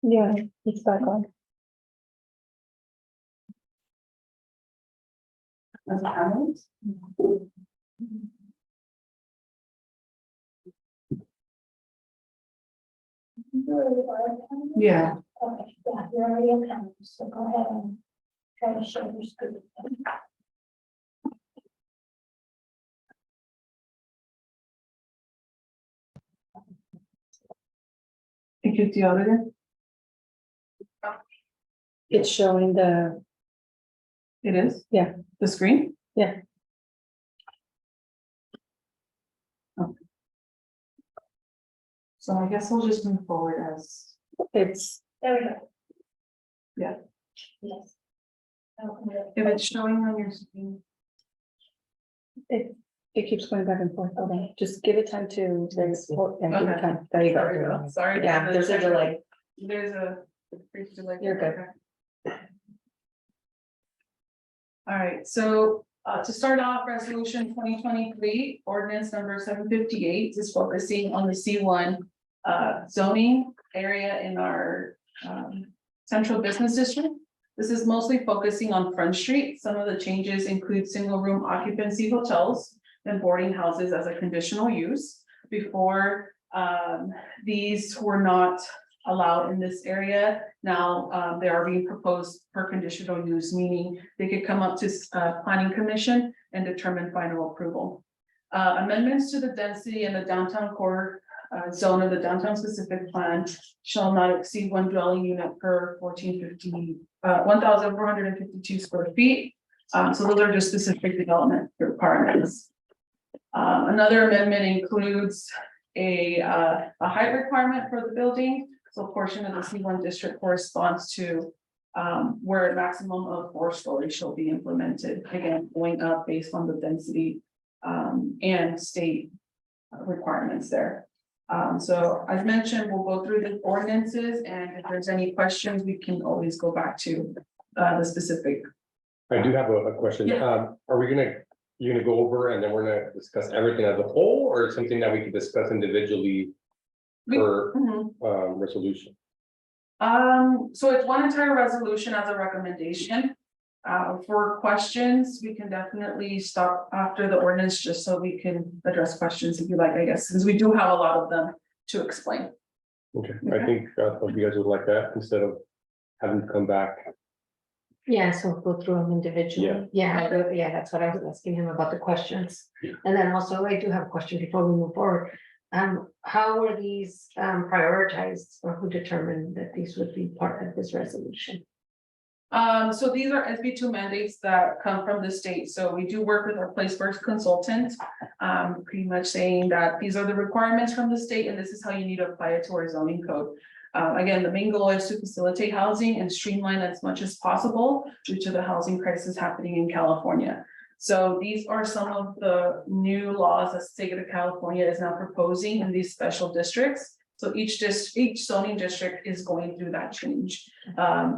Yeah, it's back on. As a comment? Yeah. Okay, yeah, you're already on camera, so go ahead and try to share your screen. Think it's the other. It's showing the, It is? Yeah. The screen? Yeah. Okay. So I guess I'll just move forward as. it's, There we go. Yeah. Yes. If it's showing on your screen. it keeps going back and forth. Hold on, just give it time to, there's, oh, yeah, give it Okay. time. There you Sorry, go. sorry. Yeah, there's a delay. There's a brief delay. You're good. Okay. All right, so to start off, resolution 2023, ordinance number 758 is focusing on the C1 zoning area in our central business district. This is mostly focusing on Front Street. Some of the changes include single room occupancy hotels and boarding houses as a conditional use. Before, these were not allowed in this area. Now, they are being proposed for conditional use, meaning they could come up to planning commission and determine final approval. Amendments to the density in the downtown core zone of the downtown specific plan shall not exceed one dwelling unit per 1,452 square feet. So those are just specific development requirements. Another amendment includes a height requirement for the building. So a portion of the C1 district corresponds to where a maximum of 4 stories shall be implemented, again, going up based on the density and state requirements there. So as mentioned, we'll go through the ordinances, and if there's any questions, we can always go back to the specific. I do have a question. Yeah. Are we you're gonna go over and then we're gonna discuss everything as a whole, or something that we could discuss individually per Mhm. resolution? So it's one entire resolution as a recommendation. For questions, we can definitely stop after the ordinance, just so we can address questions if you like, I guess, since we do have a lot of them to explain. Okay, Okay. I think if you guys would like that instead of having to come back. Yeah, so we'll go through them individually. Yeah, that's what I was asking him about the questions. Yeah. And then also I do have a question before we move forward. How were these prioritized, or who determined that these would be part of this resolution? So these are SB2 mandates that come from the state. So we do work with our PlaceWorks consultant, pretty much saying that these are the requirements from the state, and this is how you need to apply it to our zoning code. Again, the main goal is to facilitate housing and streamline as much as possible due to the housing crisis happening in California. So these are some of the new laws that the state of California is now proposing in these special districts. So each zoning district is going through that change.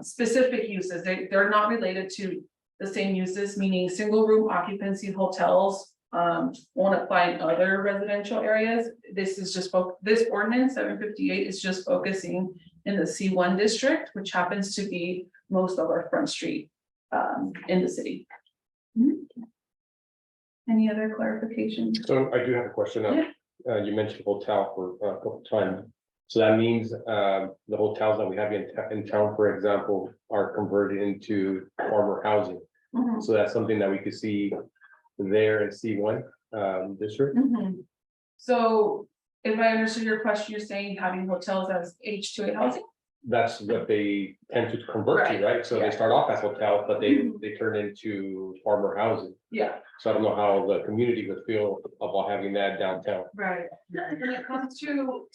Specific uses, they're not related to the same uses, meaning single room occupancy hotels won't apply in other residential areas. This is just this ordinance 758 is just focusing in the C1 district, which happens to be most of our Front Street in the city. Any other clarification? So I do have a question. Yeah. You mentioned hotel for a couple times. So that means the hotels that we have in town, for example, are converted into farmer housing. Mhm. So that's something that we could see there in C1 district. Mhm. So if I understood your question, you're saying having hotels as H2A housing? That's what they tend to convert to, right? So Yeah. they start off as hotels, but Mhm. they turn into farmer housing. Yeah, So I don't know how the community would feel about having that downtown. right. When it comes to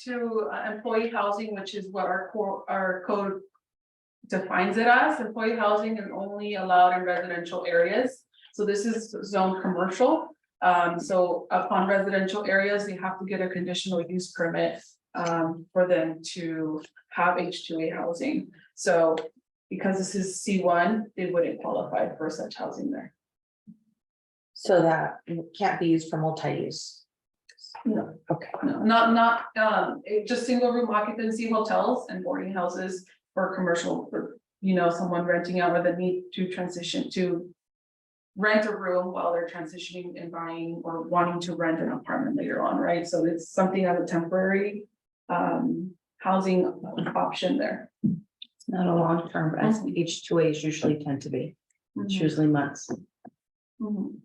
employee housing, which is what our code defines it as, employee housing is only allowed in residential areas. So this is zone commercial. So upon residential areas, they have to get a conditional use permit for them to have H2A housing. So because this is C1, they wouldn't qualify for such housing there. So that can't be used for multi-use. No, Okay. no, just single room occupancy hotels and boarding houses for commercial, for, someone renting out or the need to transition to rent a room while they're transitioning and buying or wanting to rent an apartment later on, right? So it's something as a temporary housing option there. It's not a long term, as H2As usually tend to be, it's usually months. Mhm.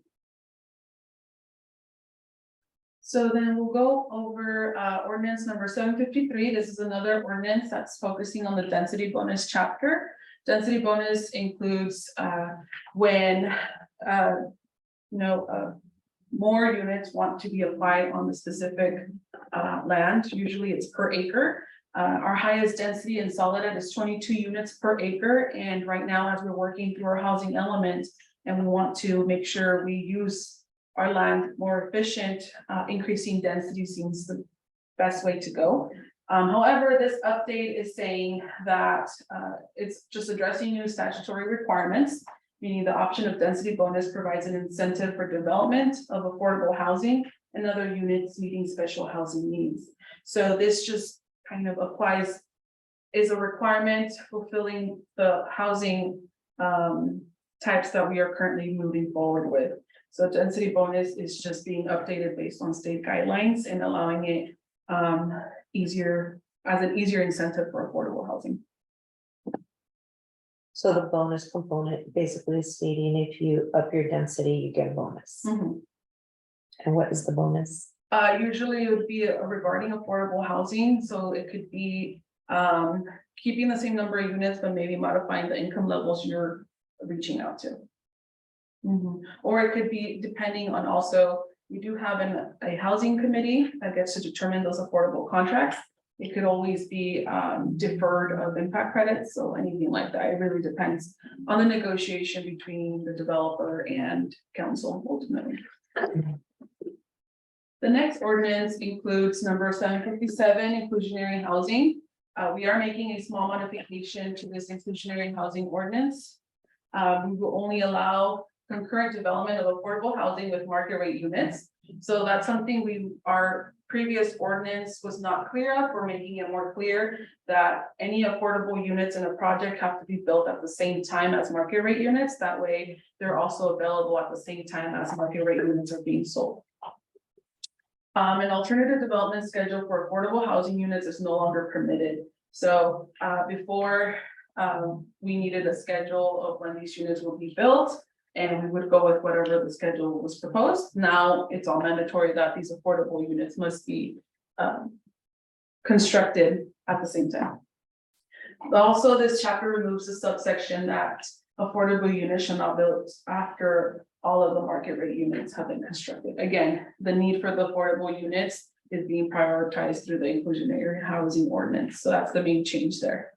So then we'll go over ordinance number 753. This is another ordinance that's focusing on the density bonus chapter. Density bonus includes when more units want to be applied on the specific land. Usually it's per acre. Our highest density in Soledad is 22 units per acre. And right now, as we're working through our housing element, and we want to make sure we use our land more efficient, increasing density seems the best way to go. However, this update is saying that it's just addressing new statutory requirements, meaning the option of density bonus provides an incentive for development of affordable housing and other units meeting special housing needs. So this just kind of applies, is a requirement fulfilling the housing types that we are currently moving forward with. So density bonus is just being updated based on state guidelines and allowing it easier as an easier incentive for affordable housing. So the bonus component basically stating if you up your density, you get a bonus. And what is the bonus? Usually it would be regarding affordable housing, so it could be keeping the same number of units, but maybe modifying the income levels you're reaching out to. Or it could be depending on also, we do have a housing committee that gets to determine those affordable contracts. It could always be deferred of impact credits, so anything like that. It really depends on the negotiation between the developer and council ultimately. The next ordinance includes number 757, inclusionary housing. We are making a small modification to this inclusionary housing ordinance. We will only allow concurrent development of affordable housing with market rate units. So that's something our previous ordinance was not clear of. We're making it more clear that any affordable units in a project have to be built at the same time as market rate units. That way, they're also available at the same time as market rate units are being sold. An alternative development schedule for affordable housing units is no longer permitted. So before we needed a schedule of when these units will be built, and we would go with whatever the schedule was proposed. Now it's all mandatory that these affordable units must be constructed at the same time. Also, this chapter removes the subsection that affordable units shall not be built after all of the market rate units have been constructed. Again, the need for the affordable units is being prioritized through the inclusionary housing ordinance. So that's the main change there.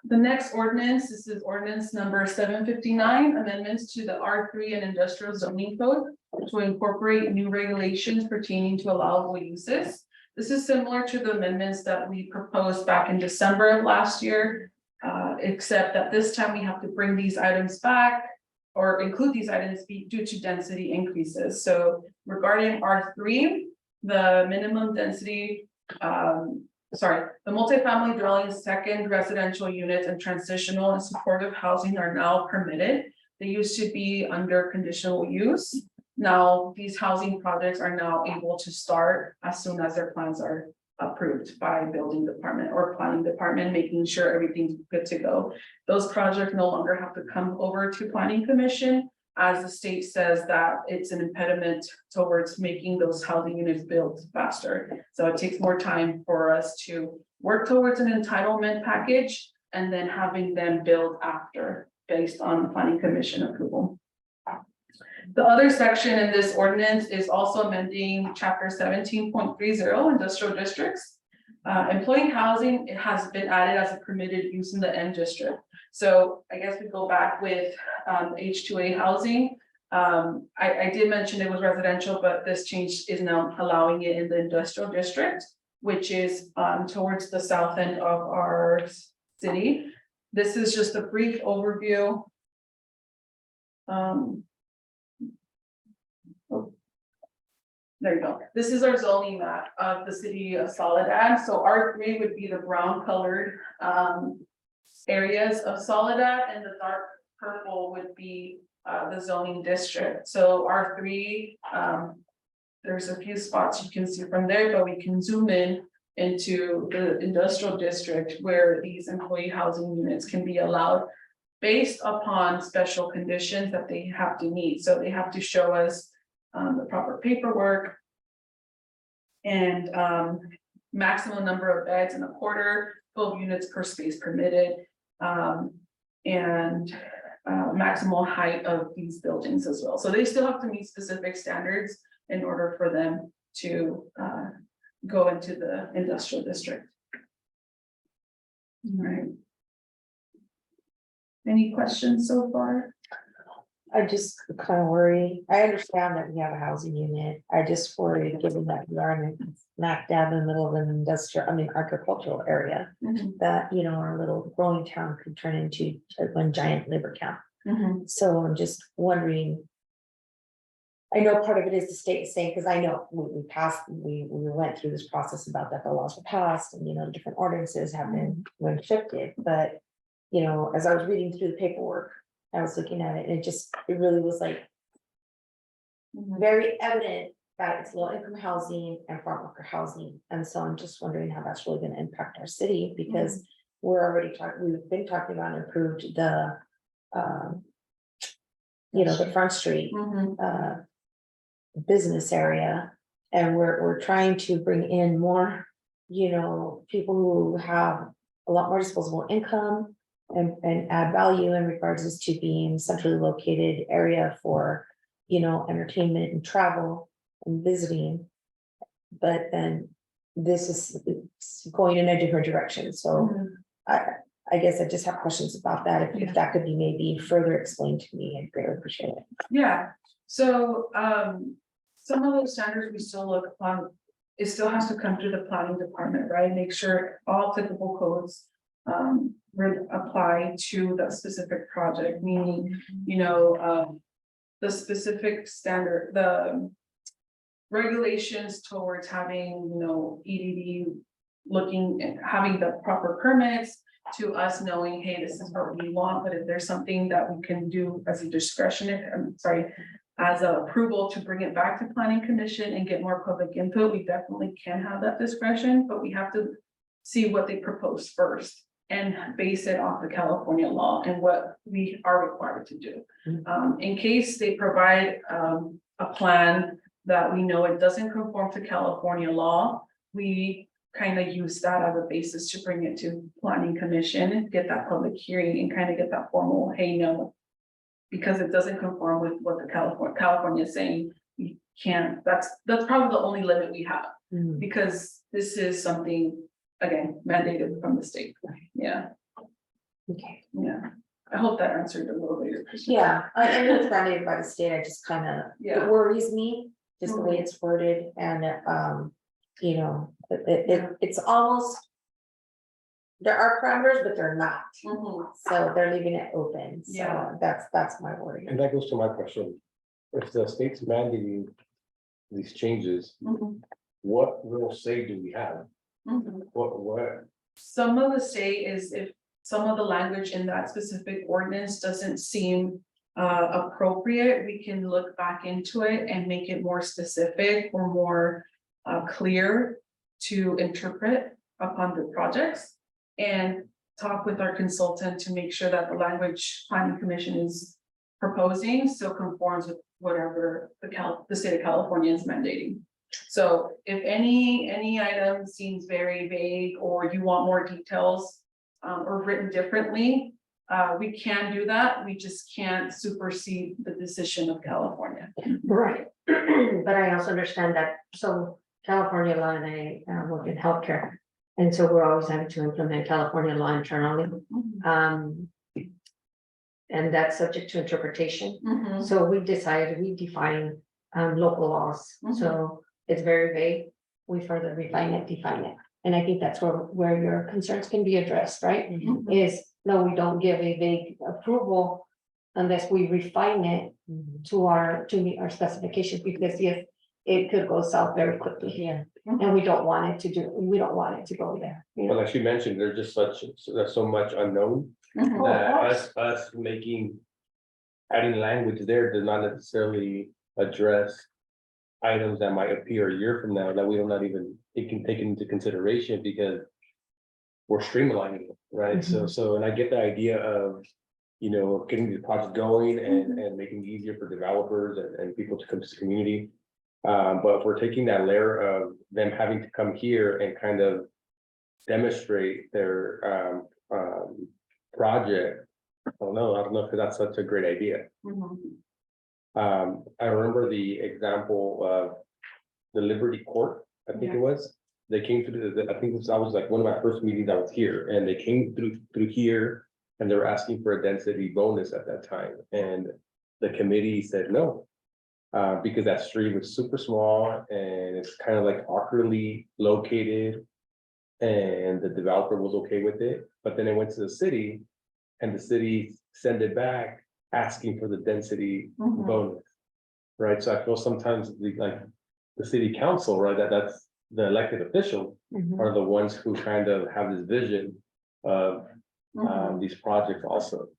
The next ordinance, this is ordinance number 759, amendments to the R3 and industrial zoning code to incorporate new regulations pertaining to allowable uses. This is similar to the amendments that we proposed back in December of last year, except that this time we have to bring these items back or include these items due to density increases. So regarding R3, the minimum density, the multifamily dwellings, second residential units, and transitional and supportive housing are now permitted. They used to be under conditional use. Now, these housing projects are now able to start as soon as their plans are approved by building department or planning department, making sure everything's good to go. Those projects no longer have to come over to planning commission, as the state says that it's an impediment towards making those housing units built faster. So it takes more time for us to work towards an entitlement package and then having them build after based on planning commission approval. The other section in this ordinance is also amending chapter 17.30 industrial districts. Employee housing, it has been added as a permitted use in the M district. So I guess we go back with H2A housing. I did mention it was residential, but this change is now allowing it in the industrial district, which is towards the south end of our city. This is just a brief overview. There you go. This is our zoning map of the city of Soledad. So R3 would be the brown colored areas of Soledad, and the dark purple would be the zoning district. So R3, there's a few spots you can see from there, but we can zoom in into the industrial district where these employee housing units can be allowed based upon special conditions that they have to meet. So they have to show us the proper paperwork and maximum number of beds in a quarter, 12 units per space permitted, and maximal height of these buildings as well. So they still have to meet specific standards in order for them to go into the industrial district. All right. Any questions so far? I just kind of worry. I understand that we have a housing unit. I just worry, given that we are in smack dab in the middle of an industrial, agricultural area, that, you know, our little growing town could turn into one giant labor camp. So I'm just wondering. I know part of it is the state saying, because I know we went through this process about that the laws were passed and, you know, different ordinances have been shifted, but. You know, as I was reading through the paperwork, I was looking at it, and it really was like. Very evident that it's low income housing and farm worker housing, and so I'm just wondering how that's really gonna impact our city, because. We've been talking about and improved the. You know, the Front Street business area, and we're trying to bring in more, you know, people who have a lot more disposable income. And add value in regards to being centrally located area for, you know, entertainment and travel and visiting. But then this is it's going in a different direction, so I guess I just have questions about that. If that could be maybe further explained to me, I'd greatly appreciate it. Yeah, so some of those standards we still look upon, it still has to come through the planning department, right? Make sure all applicable codes apply to the specific project, meaning, you know, the specific standard, the regulations towards having, you know, EDD looking and having the proper permits, to us knowing, hey, this is what we want, but if there's something that we can do as a discretionary, as a approval to bring it back to planning commission and get more public input, we definitely can have that discretion, but we have to see what they propose first and base it off the California law and what we are required to do. In case they provide a plan that we know it doesn't conform to California law, we kind of use that as a basis to bring it to planning commission and get that public hearing and kind of get that formal, hey, no, because it doesn't conform with what the California is saying, you can't, that's probably the only limit we have, because this is something, again, mandated from the state. Yeah. Okay. Yeah. I hope that answered a little bit your question. Yeah, I know it's mandated by the state. I just kind of, Yeah. it worries me, just the way it's worded, and you know, it's almost. There are parameters, but they're not, so they're leaving it open, Yeah. so that's my worry. And that goes to my question. If the state's mandating these changes, what real say do we have? What? Some of the state is if some of the language in that specific ordinance doesn't seem appropriate, we can look back into it and make it more specific or more clear to interpret upon the projects, and talk with our consultant to make sure that the language planning commission is proposing so conforms with whatever the state of California is mandating. So if any item seems very vague, or you want more details or written differently, we can do that. We just can't supersede the decision of California. Right, but I also understand that, so California law, and I work in healthcare. And so we're always having to implement California law internally. And that's subject to interpretation. So we define local laws. So it's very vague. We further define it. And I think that's where your concerns can be addressed, right? Is, no, we don't give a vague approval unless we refine it to meet our specifications, because yes, it could go south very quickly. Yeah. And we don't want it to go there. You But know? like you mentioned, there's just there's so much unknown Mhm. that us making. Adding language there does not necessarily address. Items that might appear a year from now that we will not even take into consideration because. We're streamlining, it, right? So, and I get the idea of. Getting the project going and making it easier for developers and people to come to the community. But if we're taking that layer of them having to come here and kind of. Demonstrate their project. I don't know if that's such a great idea. Mhm. I remember the example of the Liberty Court, I think it was. They came through I think I was like one of my first meetings I was here and they came through here. And they were asking for a density bonus at that time and the committee said no. Because that street was super small and it's kind of like awkwardly located. And the developer was okay with it, but then it went to the city. And the city sent it back asking for the density Mhm. bonus. Right, so I feel sometimes the city council, right, that's the elected official Mhm. are the ones who kind of have this vision of Mhm. these projects also.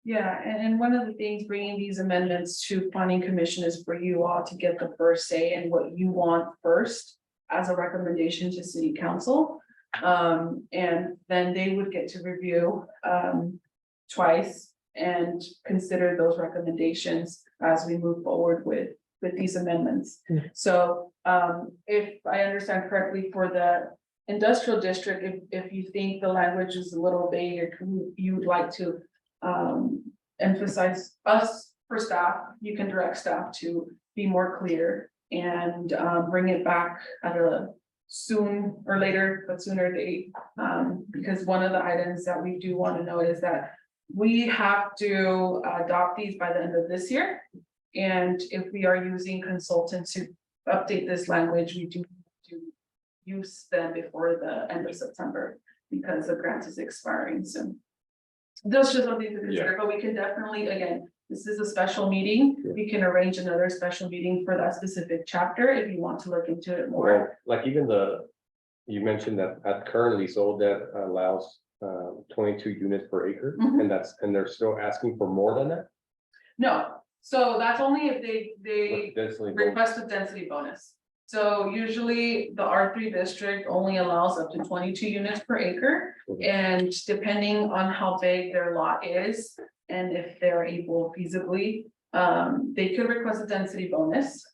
Yeah, and one of the things bringing these amendments to planning commission is for you all to get the first say and what you want first. As a recommendation to city council. And then they would get to review twice and consider those recommendations as we move forward with these amendments. Mm. So if I understand correctly, for the industrial district, if you think the language is a little vague, or you would like to emphasize us for staff, you can direct staff to be more clear and bring it back at a soon or later, but sooner date. Because one of the items that we do want to know is that we have to adopt these by the end of this year. And if we are using consultants to update this language, we do have to use them before the end of September because the grant is expiring soon. Those just something to consider, but we can definitely, again, this is a special meeting. We can arrange another special meeting for that specific chapter if you want to look into it more. Well, like even you mentioned that at currently sold that allows 22 units per acre. Mhm. And they're still asking for more than that. No, so that's only if they Densely bonus. request a density bonus. So usually the R3 district only allows up to 22 units per acre. Mhm. And depending on how big their lot is, and if they're able feasibly, they could request a density bonus.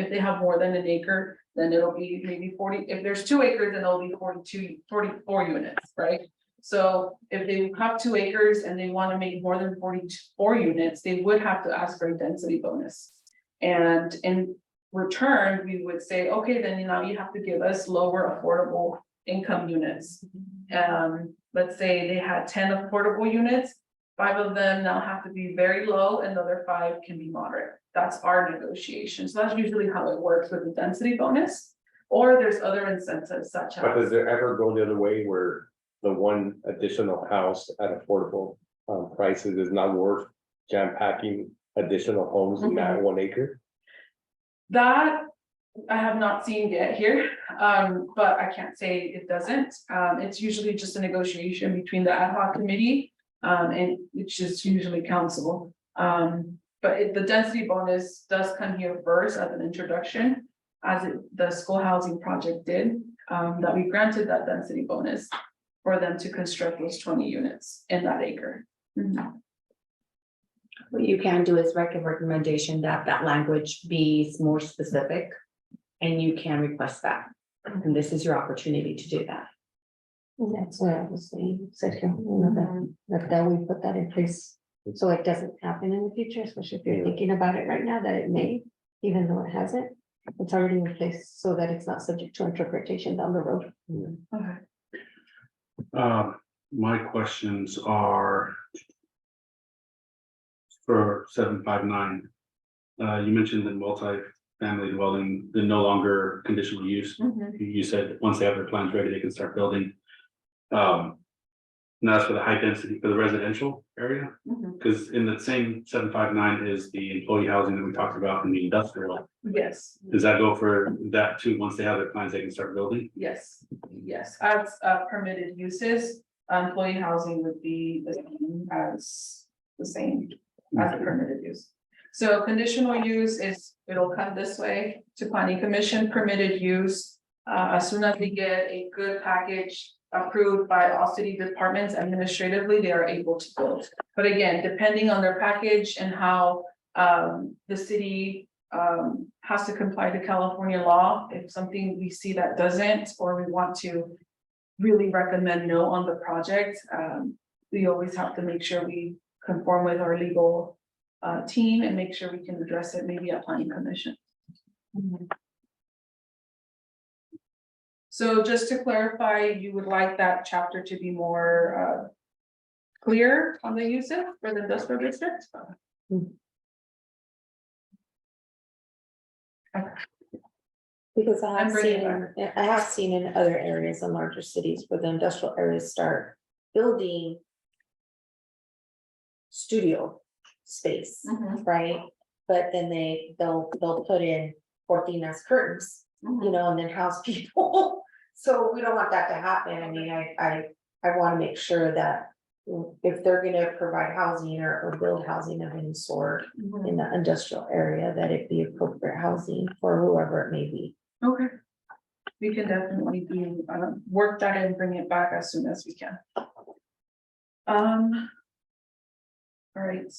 If they have more than an acre, then it'll be maybe 40, if there's 2 acres, then it'll be 44 units, right? So if they have 2 acres and they want to make more than 44 units, they would have to ask for a density bonus. And in return, we would say, okay, then now you have to give us lower affordable income units. Let's say they had 10 affordable units, 5 of them now have to be very low and the other 5 can be moderate. That's our negotiation. So that's usually how it works with the density bonus. Or there's other incentives such But does as, it ever go the other way where the one additional house at affordable prices is not worth jam packing additional homes in that 1 acre? that I have not seen yet here, but I can't say it doesn't. It's usually just a negotiation between the ad hoc committee, and which is usually council. But the density bonus does come here first as an introduction, as the school housing project did, that we granted that density bonus for them to construct those 20 units in that acre. Mhm. What you can do is make a recommendation that that language be more specific. And you can request that, and this is your opportunity to do that. That's what I was saying, that we put that in place, so it doesn't happen in the future, especially if you're thinking about it right now, that it may, even though it hasn't. It's already in place so that it's not subject to interpretation down the road. Okay. My questions are. For 759. You mentioned the multi-family dwelling, the no longer conditional use. Mhm. You said once they have their plans ready, they can start building. Now And that's for the high density, for the residential area, Mhm. because in the same 759 is the employee housing that we talked about in the industrial. Yes, Does that go for that too? Once they have their plans, they can start building? yes, as permitted uses, employee housing would be the same as a permitted use. So conditional use is, it'll come this way to planning commission, permitted use. As soon as we get a good package approved by all city departments administratively, they are able to build. But again, depending on their package and how the city has to comply to California law, if something we see that doesn't, or we want to really recommend no on the project, we always have to make sure we conform with our legal team and make sure we can address it maybe at planning commission. So just to clarify, you would like that chapter to be more clear on the uses for the industrial district? Because I'm bringing it I have seen in other areas in larger cities where the industrial areas start building studio space, right? But then they'll put in cortinas curtains, you know, and then house people. So we don't want that to happen. I mean, I want to make sure that if they're gonna provide housing or build housing of any sort in the industrial area, that it be appropriate housing for whoever it may be. Okay. We can definitely do, work that and bring it back as soon as we can. All right,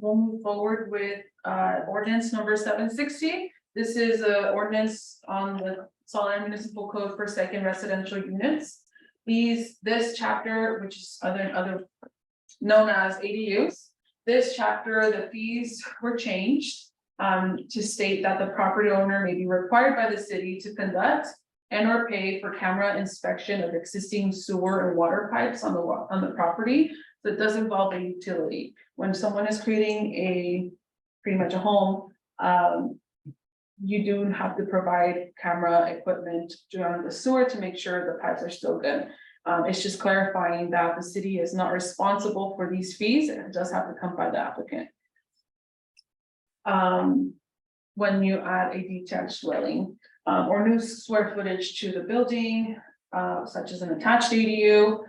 we'll move forward with ordinance number 760. This is a ordinance on the Solid Municipal Code for second residential units. This chapter, which is other known as ADUs, this chapter, the fees were changed to state that the property owner may be required by the city to conduct and or pay for camera inspection of existing sewer and water pipes on the property. So it does involve a utility. When someone is creating pretty much a home, you do have to provide camera equipment during the sewer to make sure the pipes are still good. It's just clarifying that the city is not responsible for these fees, and it does have to come by the applicant. When you add a detached dwelling, or new square footage to the building, such as an attached ADU,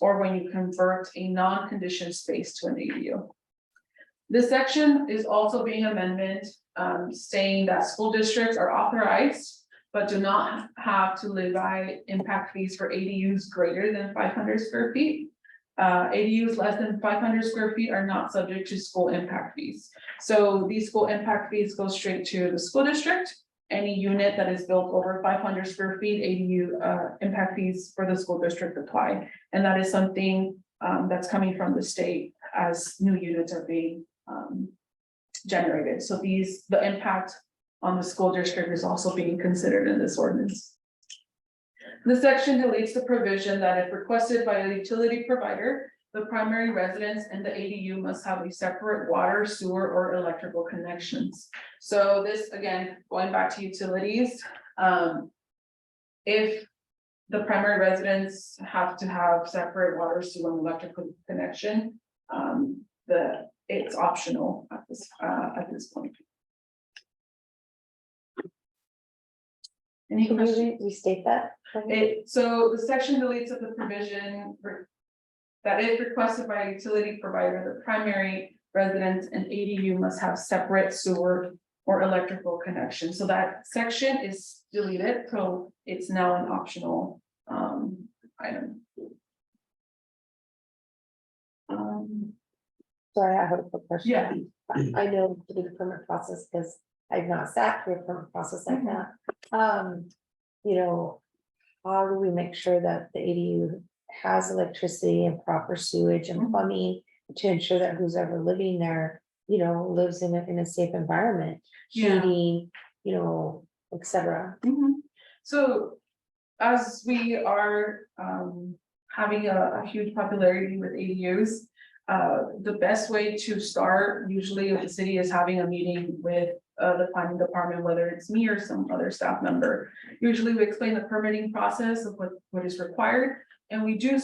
or when you convert a non-conditioned space to an ADU. This section is also being amended, saying that school districts are authorized, but do not have to levy impact fees for ADUs greater than 500 square feet. ADUs less than 500 square feet are not subject to school impact fees. So these school impact fees go straight to the school district. Any unit that is built over 500 square feet, ADU impact fees for the school district apply. And that is something that's coming from the state as new units are being generated. So the impact on the school district is also being considered in this ordinance. The section deletes the provision that if requested by a utility provider, the primary residence and the ADU must have a separate water, sewer, or electrical connections. So this, again, going back to utilities, if the primary residents have to have separate water, sewer, and electrical connection, it's optional at this point. Any Can questions? you restate that? So the section deletes of the provision that if requested by a utility provider, the primary residence and ADU must have separate sewer or electrical connection. So that section is deleted, so it's now an optional item. Sorry, I have a quick question. Yeah. I know through the permit process, because I've not sat through a permit process like that. You know, how do we make sure that the ADU has electricity and proper sewage and plumbing to ensure that who's ever living there, you know, lives in a safe environment, Yeah. heating, you know, et cetera. So as we are having a huge popularity with ADUs, the best way to start usually with the city is having a meeting with the planning department, whether it's me or some other staff member. Usually we explain the permitting process of what is required. And we do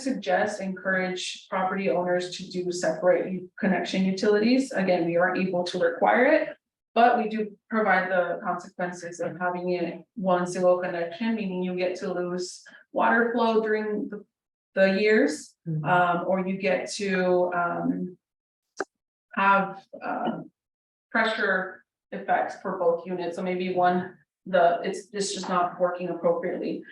encourage property owners to do separate connection utilities. Again, we aren't able to require it. But we do provide the consequences of having it one single connection, meaning you get to lose water flow during the years. Or you get to have pressure effects for both units. So maybe it's just not working appropriately.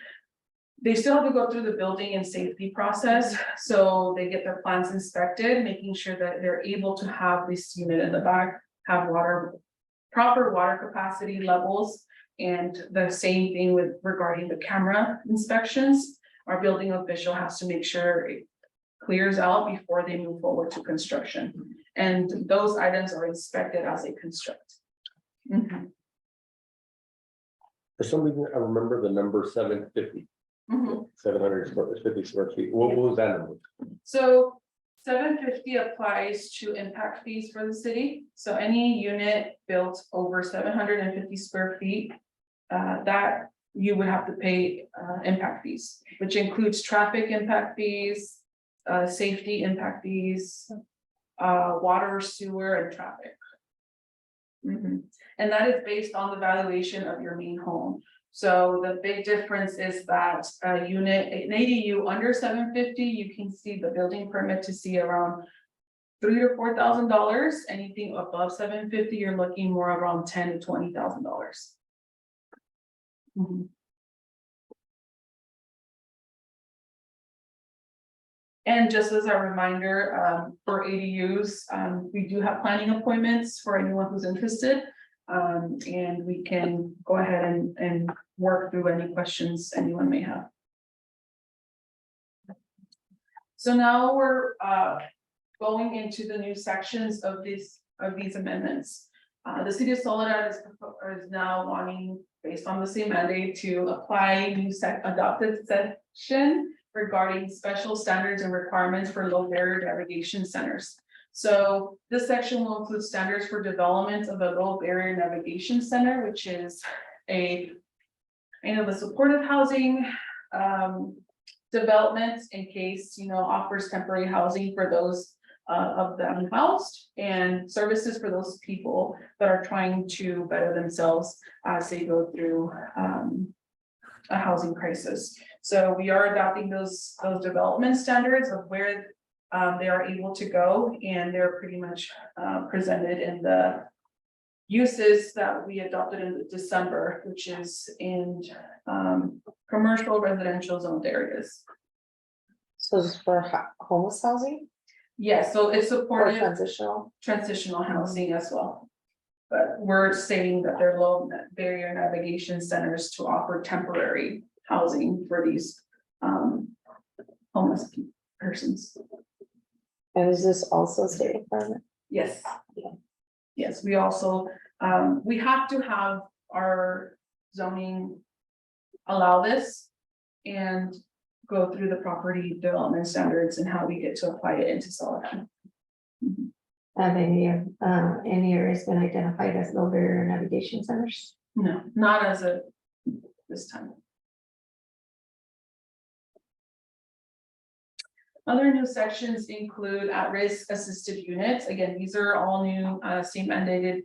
They still have to go through the building and safety process, so they get their plans inspected, making sure that they're able to have this unit in the back, have proper water capacity levels. And the same thing with regarding the camera inspections. Our building official has to make sure it clears out before they move forward to construction. And those items are inspected as they construct. Mhm. For some reason, I remember the number 750, Mhm. 750 square feet. What was that number? So 750 applies to impact fees for the city. So any unit built over 750 square feet, that you would have to pay impact fees, which includes traffic impact fees, safety impact fees, water, sewer, and traffic. Mhm. And that is based on the valuation of your main home. So the big difference is that a unit, an ADU under 750, you can see the building permit to see around $3,000 to $4,000. Anything above 750, you're looking more around $10,000 to $20,000. And just as a reminder, for ADUs, we do have planning appointments for anyone who's interested. And we can go ahead and work through any questions anyone may have. So now we're going into the new sections of these amendments. The city of Soledad is now wanting, based on the same mandate, to apply new adopted section regarding special standards and requirements for low barrier navigation centers. So this section will include standards for development of a low barrier navigation center, which is a supportive housing development in case, offers temporary housing for those of the unhoused, and services for those people that are trying to better themselves as they go through a housing crisis. So we are adopting those development standards of where they are able to go, and they're pretty much presented in the uses that we adopted in December, which is in commercial residential zoned areas. So it's for homeless housing Yes, so it's or supported transitional? housing as well. But we're saying that they're low barrier navigation centers to offer temporary housing for these homeless persons. And is this also state requirement? Yes. Yeah. Yes, we also, we have to have our zoning allow this and go through the property development standards and how we get to apply it into Soledad. Have any areas been identified as low barrier navigation centers? No, not as a this time. Other new sections include at-risk assisted units. Again, these are all new state mandated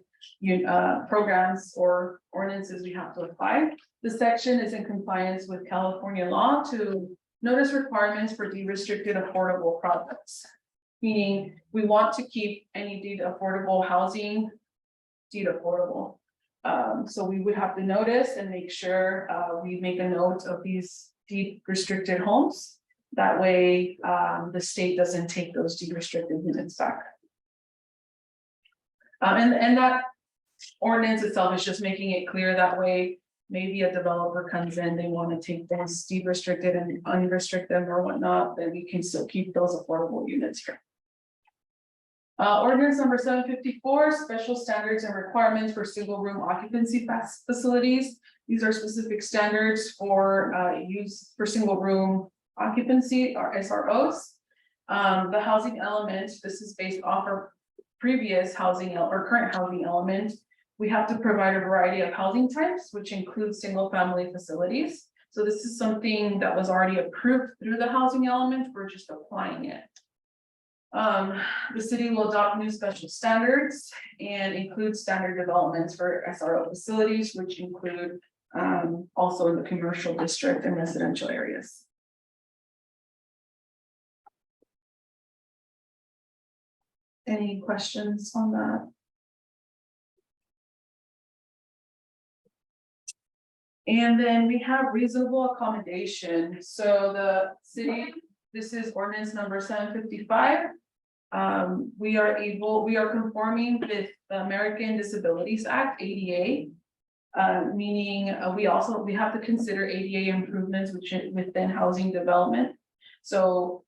programs or ordinances we have to apply. The section is in compliance with California law to notice requirements for deed-restricted affordable projects. Meaning we want to keep any deed affordable housing deed affordable. So we would have to notice and make sure we make a note of these deed restricted homes. That way the state doesn't take those deed restricted units back. And that ordinance itself is just making it clear that way. Maybe a developer comes in, they want to take those deed restricted and unrestrict them or whatnot, then we can still keep those affordable units here. Ordinance number 754, special standards and requirements for single room occupancy facilities. These are specific standards for use for single room occupancy or SROs. The housing element, this is based off our previous housing or current housing element. We have to provide a variety of housing types, which include single family facilities. So this is something that was already approved through the housing element, we're just applying it. The city will adopt new special standards and include standard developments for SRO facilities, which include also in the commercial district and residential areas. Any questions on that? And then we have reasonable accommodation. So the city, this is ordinance number 755. We are conforming with the American Disabilities Act, ADA. Meaning we have to consider ADA improvements within housing development. So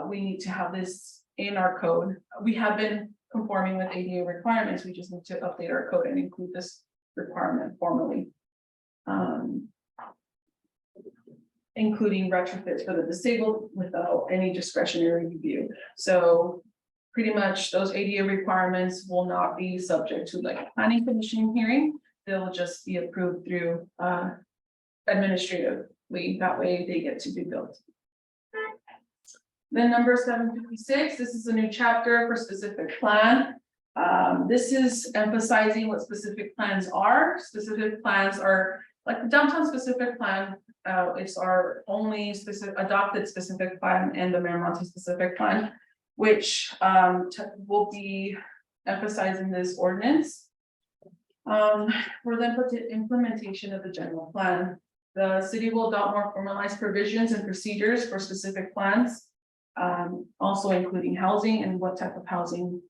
we need to have this in our code. We have been conforming with ADA requirements. We just need to update our code and include this requirement formally. Including retrofits for the disabled without any discretionary review. So pretty much those ADA requirements will not be subject to like a planning commission hearing. They'll just be approved through administratively. That way they get to be built. Then number 756, this is a new chapter for specific plan. This is emphasizing what specific plans are. Specific plans are like the downtown specific plan. It's our only adopted specific plan and the Miramonte specific plan, which will be emphasizing this ordinance. For the implementation of the general plan, the city will adopt more formalized provisions and procedures for specific plans. Also including housing and what type of housing,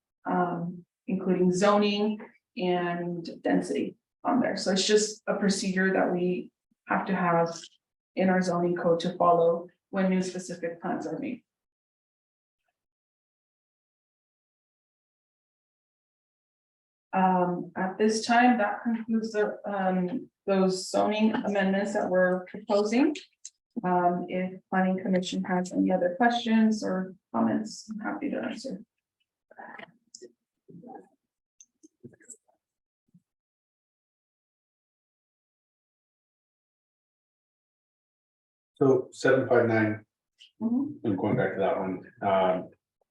including zoning and density on there. So it's just a procedure that we have to have in our zoning code to follow when new specific plans are made. At this time, that concludes the those zoning amendments that we're proposing. If planning commission has any other questions or comments, I'm happy to answer. So 759, Mhm. and going back to that one,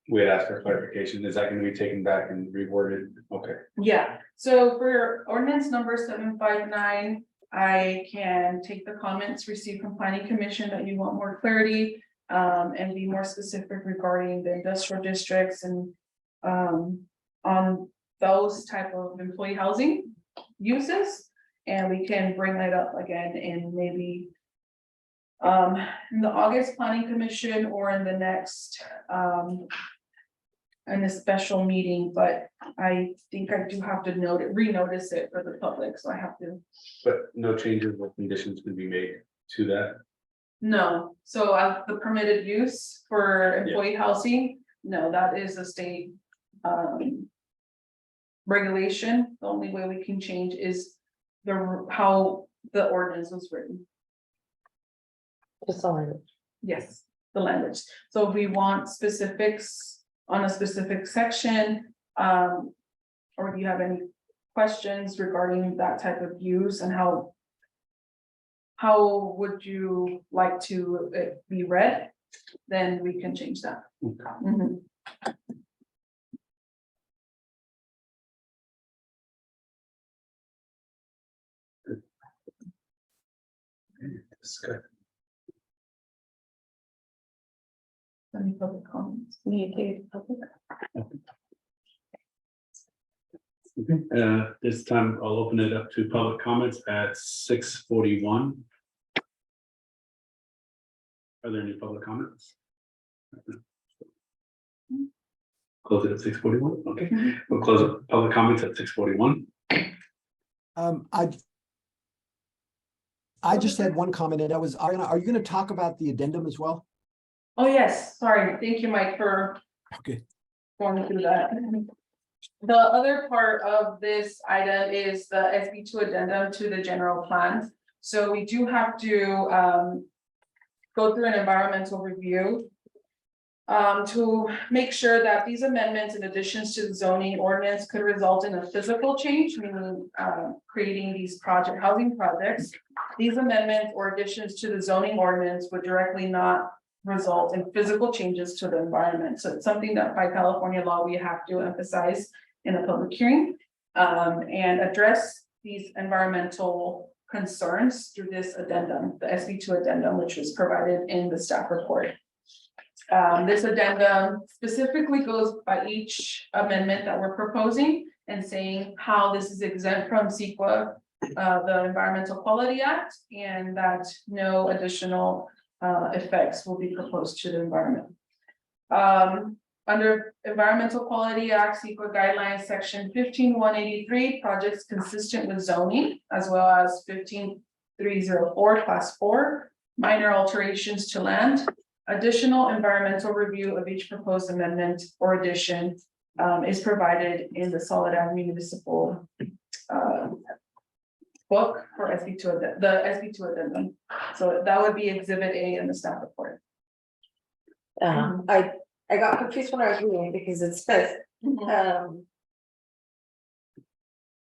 we had asked for clarification. Is that gonna be taken back and reworded? Okay. Yeah, so for ordinance number 759, I can take the comments received from planning commission that you want more clarity. And be more specific regarding the industrial districts and on those type of employee housing uses. And we can bring that up again in maybe in the August planning commission or in the next in a special meeting, but I think I do have to renotice it for the public, so I have to. But no changes or conditions can be made to that. No, so the permitted use for employee housing, no, that is a state regulation. The only way we can change is how the ordinance was written. Just the language. Yes, the language. So if we want specifics on a specific section, or do you have any questions regarding that type of use and how would you like to it be read? Then we can change that. Mhm. Any public comments? This time I'll open it up to public comments at 6:41. Are there any public comments? Close it at 6:41. Okay, we'll close up public comments at 6:41. I just had one comment, and that was, are you gonna talk about the addendum as well? Oh, yes, sorry. Thank you, Mike, for Okay. going through that. The other part of this item is the SB2 addendum to the general plan. So we do have to go through an environmental review to make sure that these amendments and additions to the zoning ordinance could result in a physical change, meaning creating these housing projects. These amendments or additions to the zoning ordinance would directly not result in physical changes to the environment. So it's something that by California law, we have to emphasize in a public hearing and address these environmental concerns through this addendum, the SB2 addendum, which was provided in the staff report. This addendum specifically goes by each amendment that we're proposing and saying how this is exempt from CEQA, the Environmental Quality Act, and that no additional effects will be proposed to the environment. Under Environmental Quality Act, CEQA guidelines, section 15183, projects consistent with zoning, as well as 15304, class 4, minor alterations to land. Additional environmental review of each proposed amendment or addition is provided in the Soledad Municipal book for SB2, the SB2 addendum. So that would be exhibit A in the staff report. I got confused when I was reading because it says, in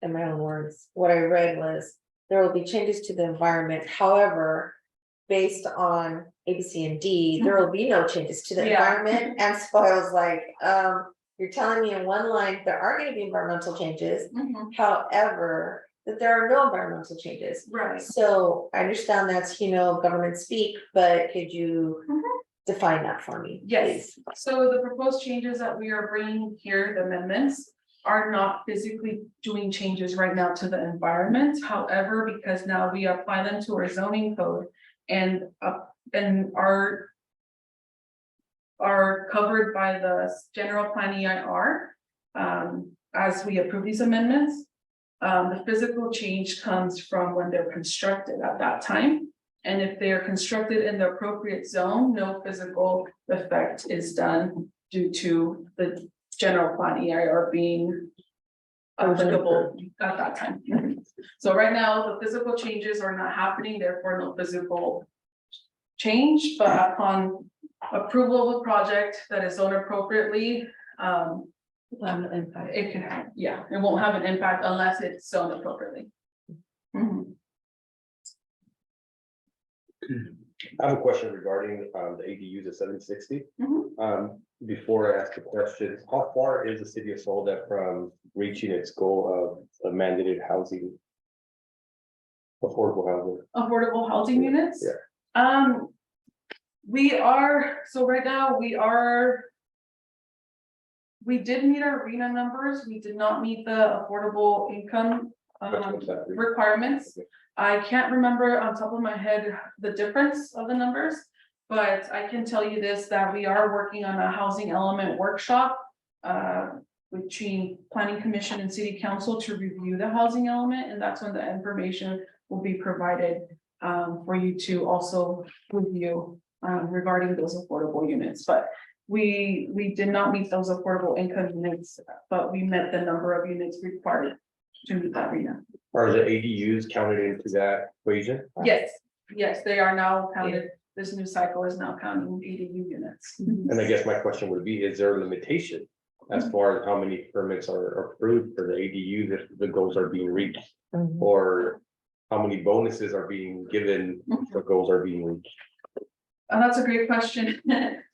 my own words, what I read was, there will be changes to the environment, however, based on A, B, C, and D, there will be no changes to the Yeah. environment, and so I was like, you're telling me in one line, there are gonna be environmental changes, however, that there are no environmental changes. Right. So I understand that's, government speak, but could you define that for me? Yes, please? so the proposed changes that we are bringing here, the amendments, are not physically doing changes right now to the environment. However, because now we apply them to our zoning code and are covered by the general plan EIR, as we approve these amendments, the physical change comes from when they're constructed at that time. And if they are constructed in the appropriate zone, no physical effect is done due to the general plan EIR being applicable at that time. So right now, the physical changes are not happening, therefore no physical change, but upon approval of a project that is zoned appropriately, it can have, it won't have an impact unless it's zoned appropriately. I have a question regarding the ADUs at 760. Before I ask the question, how far is the city of Soledad from reaching its goal of mandated housing? Affordable housing. Affordable housing units? Yeah. We are, so right now we did meet our RENA numbers. We did not meet the affordable income What's that? requirements. I can't remember on top of my head the difference of the numbers, but I can tell you this, that we are working on a housing element workshop between Planning Commission and City Council to review the housing element, and that's when the information will be provided for you to also review regarding those affordable units. But we did not meet those affordable income units, but we met the number of units required to meet that RENA. Are the ADUs counted into that equation? Yes, they are now counted. This new cycle is now counting ADU units. And I guess my question would be, is there a limitation as far as how many permits are approved for the ADU if the goals are being reached? Or how many bonuses are being given if the goals are being reached? That's a great question.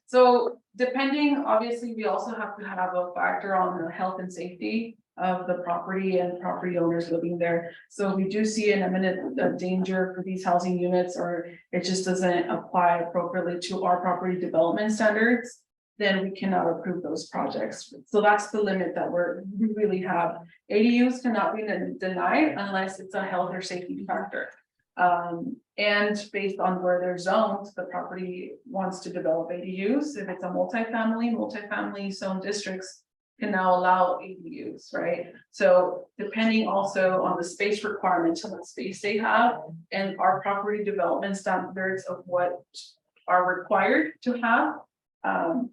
So depending, obviously, we also have to have a factor on the health and safety of the property and property owners living there. So we do see an imminent danger for these housing units, or it just doesn't apply appropriately to our property development standards, then we cannot approve those projects. So that's the limit that we really have. ADUs cannot be denied unless it's a health or safety factor. And based on where they're zoned, the property wants to develop ADUs. If it's a multifamily zone districts can now allow ADUs, right? So depending also on the space requirements of what space they have and our property development standards of what are required to have,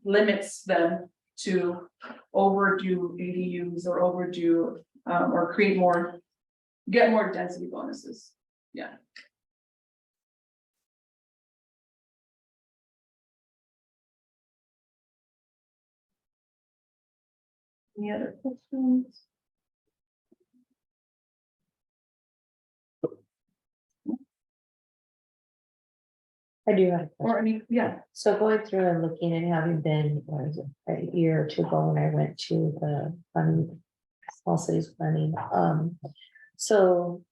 limits them to overdo ADUs or overdo or get more density bonuses. Yeah. Any other questions? I do have. a question. Or any, yeah, So going through and looking and having been, what is it, a year or two ago when I went to the planning, small cities planning, so.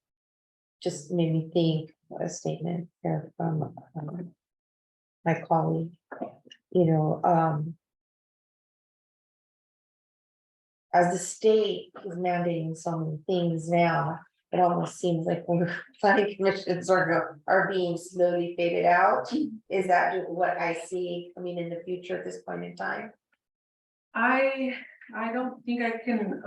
Just made me think, a statement here from, my colleague, you know, as the state is mandating so many things now, it almost seems like we're planning commissions are being slowly faded out. Is that what I see, I mean, in the future at this point in time? I don't think I can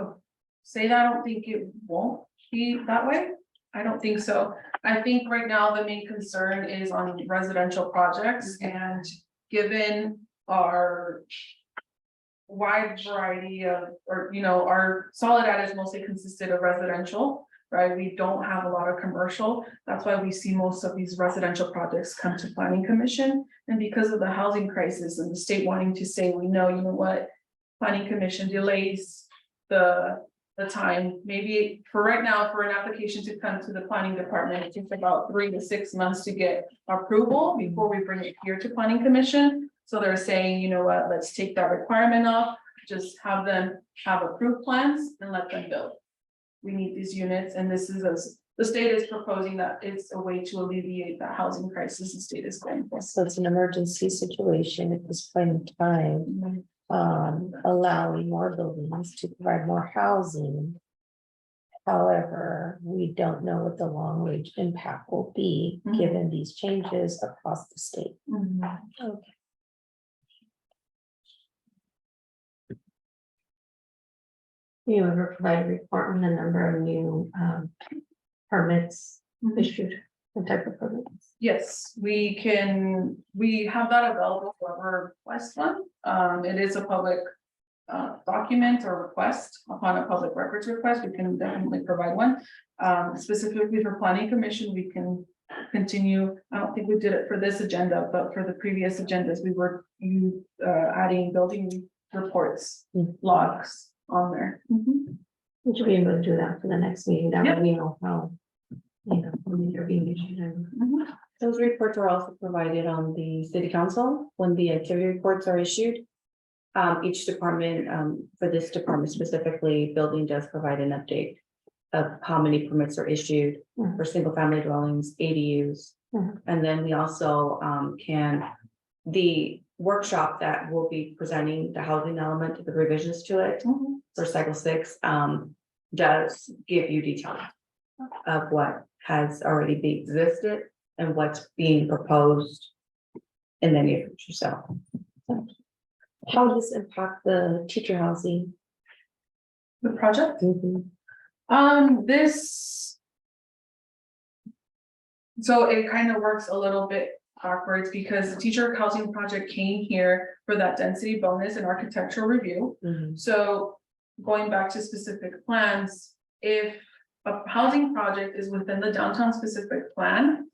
say that. I don't think it won't be that way. I don't think so. I think right now the main concern is on residential projects, and given our wide variety of, or, you know, our Soledad is mostly consisted of residential, right? We don't have a lot of commercial. That's why we see most of these residential projects come to planning commission. And because of the housing crisis and the state wanting to say, we know, you know what, planning commission delays the time, maybe for right now, for an application to come to the planning department, it takes about 3 to 6 months to get approval before we bring it here to planning commission. So they're saying, you know what, let's take that requirement off, just have them have approved plans and let them build. We need these units, and this is the state is proposing that it's a way to alleviate the housing crisis the state is going for. So it's an emergency situation at this point in time. Allowing more buildings to provide more housing. However, we don't know what the long range impact will be, given these changes across the state. Okay. You ever provide a report on the number of new permits issued, the type of permits? Yes, we have that available for our request one. It is a public document or request. Upon a public records request, we can definitely provide one. Specifically for planning commission, we can continue. I don't think we did it for this agenda, but for the previous agendas, we were adding building reports, logs on there. Would you be able to do that for the next meeting? That way we know how, you know, when they're being issued. Those reports are also provided on the city council when the activity reports are issued. Each department, for this department specifically, building does provide an update of how many permits are issued for single family dwellings, ADUs. And then we also the workshop that will be presenting the housing element of the revisions to it for cycle 6 does give you detail of what has already been existed and what's being proposed in the near future. So How does this impact the teacher housing? The project. So it kind of works a little bit backwards because the teacher housing project came here for that density bonus and architectural review. So going back to specific plans, if a housing project is within the downtown specific plan,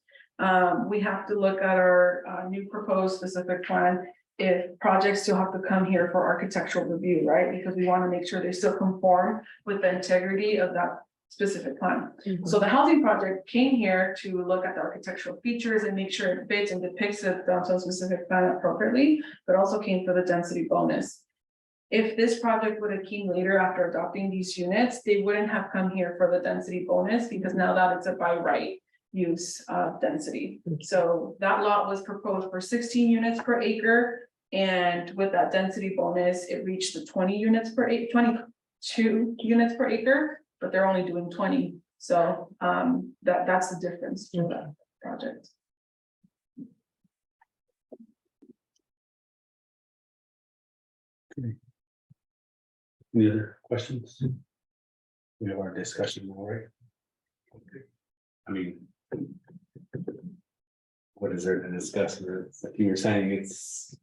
we have to look at our new proposed specific plan. If projects still have to come here for architectural review, right? Because we want to make sure they still conform with the integrity of that specific plan. So the housing project came here to look at the architectural features and make sure it fits and depicts the downtown specific plan appropriately, but also came for the density bonus. If this project would have came later after adopting these units, they wouldn't have come here for the density bonus because now that it's a by right use of density. So that lot was proposed for 16 units per acre. And with that density bonus, it reached the 22 units per acre, but they're only doing 20. So that's the difference for that project. Any other questions? We have our discussion, all right? I mean, What is there to discuss? Like you were saying, it's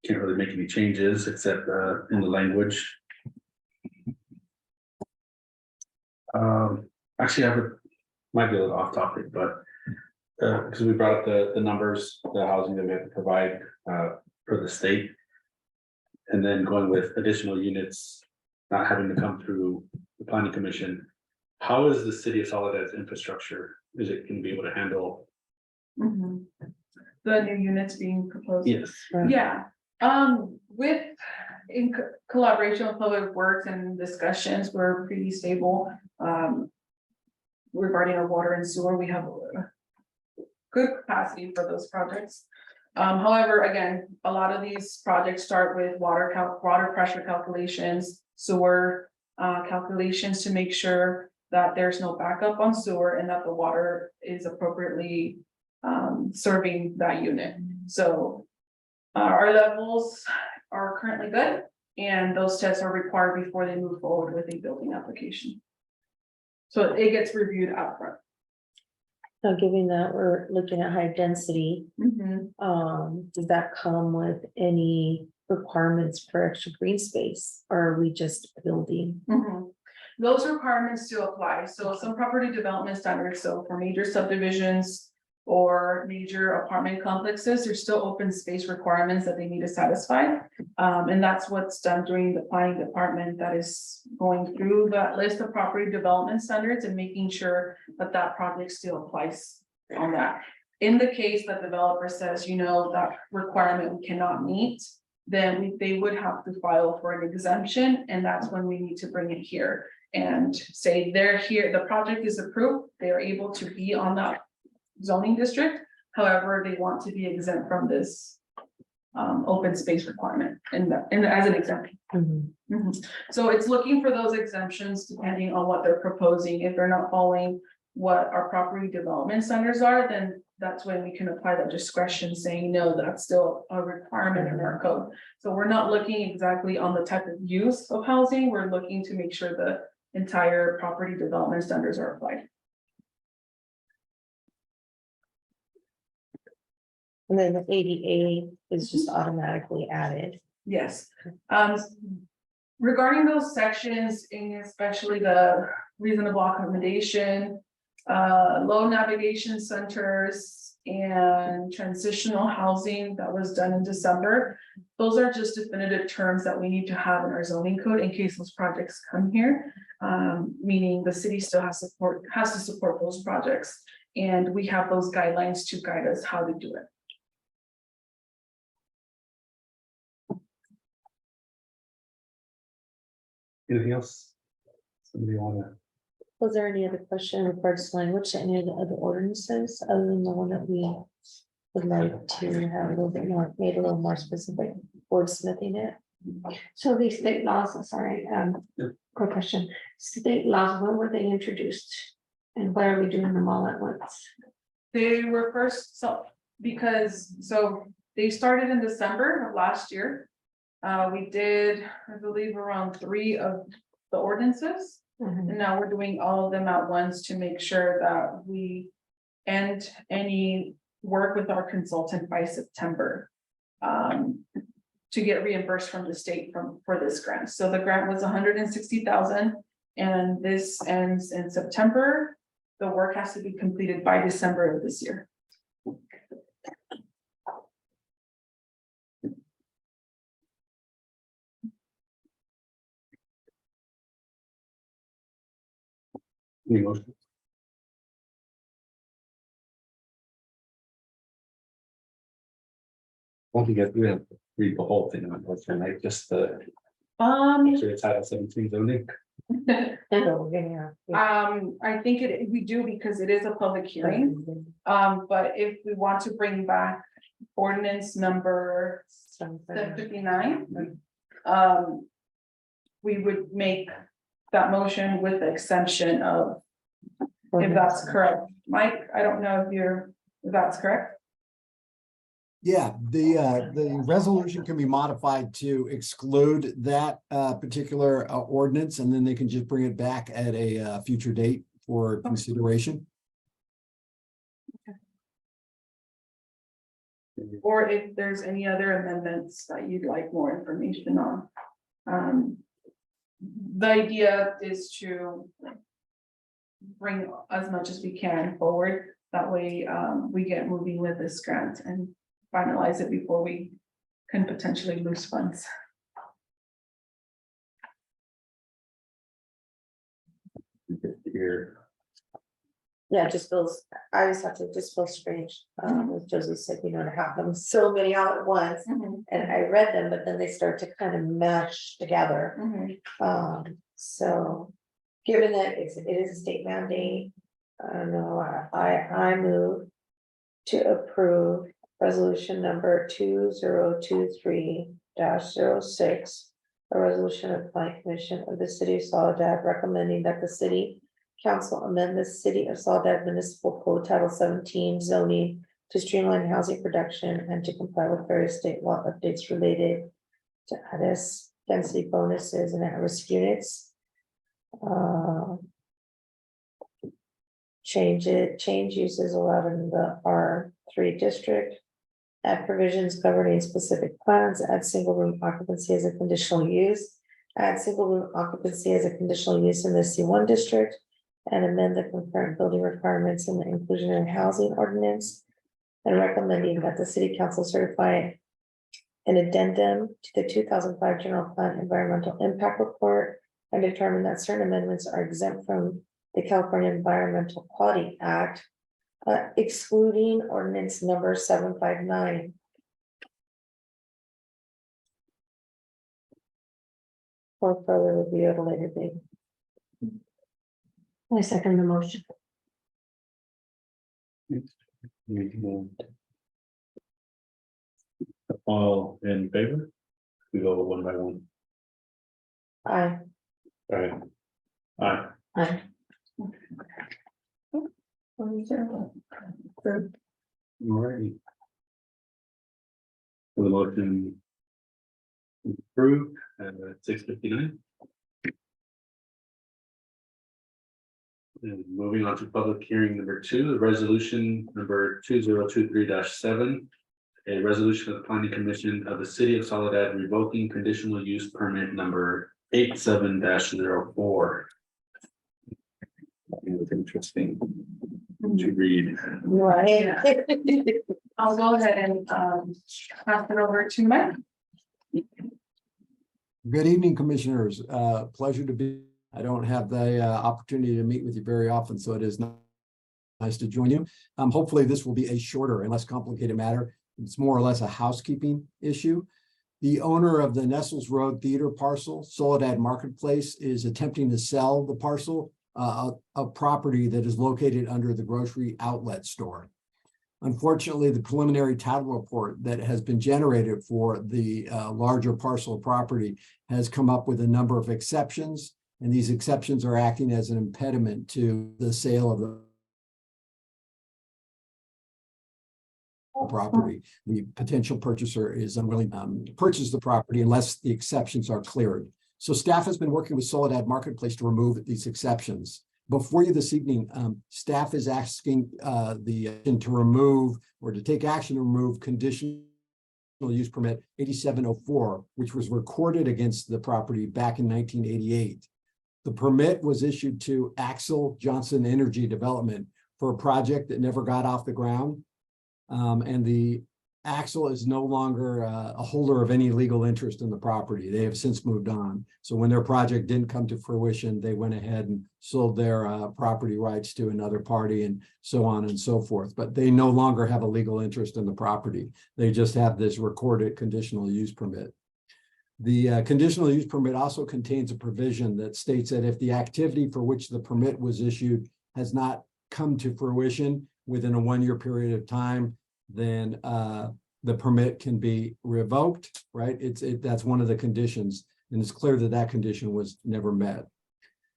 can't really make any changes except in the language. Actually, might be a little off topic, but because we brought up the numbers, the housing that we have to provide for the state. And then going with additional units, not having to come through the planning commission. How is the city of Soledad's infrastructure? Is it gonna be able to handle? Mhm. The new units being proposed. Yes. Yeah, with, in collaboration with Public Works and discussions, we're pretty stable. Regarding our water and sewer, we have a good capacity for those projects. However, again, a lot of these projects start with water pressure calculations, sewer calculations to make sure that there's no backup on sewer and that the water is appropriately serving that unit. So our levels are currently good, and those tests are required before they move forward with a building application. So it gets reviewed upfront. So given that we're looking at high density, does that come with any requirements for extra green space? Or are we just building? Those requirements still apply. So some property development standards, so for major subdivisions or major apartment complexes, there's still open space requirements that they need to satisfy. And that's what's done during the planning department, that is going through that list of property development standards and making sure that that project still applies on that. In the case that developer says, you know, that requirement we cannot meet, then they would have to file for an exemption, and that's when we need to bring it here and say they're here, the project is approved, they are able to be on that zoning district. However, they want to be exempt from this open space requirement and as an exemption. So it's looking for those exemptions depending on what they're proposing. If they're not following what our property development standards are, then that's when we can apply that discretion, saying, no, that's still a requirement in our code. So we're not looking exactly on the type of use of housing, we're looking to make sure the entire property development standards are applied. And then the ADA is just automatically added. Yes. Regarding those sections, and especially the reasonable accommodation, low navigation centers and transitional housing that was done in December. Those are just definitive terms that we need to have in our zoning code in case those projects come here. Meaning the city still has to support those projects. And we have those guidelines to guide us how to do it. Anything else? Somebody wanna? Was there any other question in regards to language, to any of the other ordinances, other than the one that we would like to have a little bit more, made a little more specific, wordsmithing it? So these state laws, sorry, quick question, state laws, when were they introduced? And why are we doing them all at once? They were first, so they started in December of last year. We did, I believe, around 3 of the ordinances. And now we're doing all of them at once to make sure that we end any work with our consultant by September. To get reimbursed from the state for this grant. So the grant was 160,000 and this ends in September. The work has to be completed by December of this year. Any motion? Won't you get, we have to read the whole thing, unfortunately, just the, sure it's Title 17 zoning. I think we do because it is a public hearing. But if we want to bring back ordinance number 759, we would make that motion with the exemption of, if that's correct. Mike, I don't know if that's correct. Yeah, the resolution can be modified to exclude that particular ordinance, and then they can just bring it back at a future date for consideration. Or if there's any other amendments that you'd like more information on. The idea is to bring as much as we can forward. That way, we get moving with this grant and finalize it before we can potentially lose funds. here. Yeah, it just feels, I just have to, it just feels strange, as Josie said, you know, to have them so many all at once. And I read them, but then they start to kind of mesh together. So, given that it is a state mandate, I don't know, I move to approve resolution number 2023-06. A resolution of the Planning Commission of the City of Soledad recommending that the city council amend the City of Soledad Municipal Code Title 17 zoning to streamline housing production and to comply with various state law updates related to ADIS density bonuses and at-risk units. Change uses allowed in the R3 district. Add provisions governing specific plans, add single room occupancy as a conditional use. Add single room occupancy as a conditional use in the C1 district. And amend the concurrent building requirements in the inclusionary housing ordinance. And recommending that the city council certify an addendum to the 2005 general plan environmental impact report. And determine that certain amendments are exempt from the California Environmental Quality Act. Excluding ordinance number 759. For further review at a later date. I second the motion. All in favor? We go one by one. Aye. Alright. Aye. Aye. Alrighty. The motion approved at 6:59. And moving on to public hearing number 2, the resolution number 2023-7. A resolution of the Planning Commission of the City of Soledad revoking conditional use permit number 87-04. It was interesting to read. Right. I'll go ahead and pass it over to Mike. Good evening, commissioners. Pleasure to be. I don't have the opportunity to meet with you very often, so it is nice to join you. Hopefully this will be a shorter and less complicated matter. It's more or less a housekeeping issue. The owner of the Nestles Road Theater parcel, Soledad Marketplace, is attempting to sell the parcel, a property that is located under the grocery outlet store. Unfortunately, the preliminary title report that has been generated for the larger parcel of property has come up with a number of exceptions, and these exceptions are acting as an impediment to the sale of the property. The potential purchaser is unwilling to purchase the property unless the exceptions are cleared. So staff has been working with Soledad Marketplace to remove these exceptions. Before you this evening, staff is asking to remove or to take action to remove conditional use permit 8704, which was recorded against the property back in 1988. The permit was issued to Axel Johnson Energy Development for a project that never got off the ground. And the Axel is no longer a holder of any legal interest in the property. They have since moved on. So when their project didn't come to fruition, they went ahead and sold their property rights to another party and so on and so forth. But they no longer have a legal interest in the property. They just have this recorded conditional use permit. The conditional use permit also contains a provision that states that if the activity for which the permit was issued has not come to fruition within a 1-year period of time, then the permit can be revoked, right? That's one of the conditions, and it's clear that that condition was never met.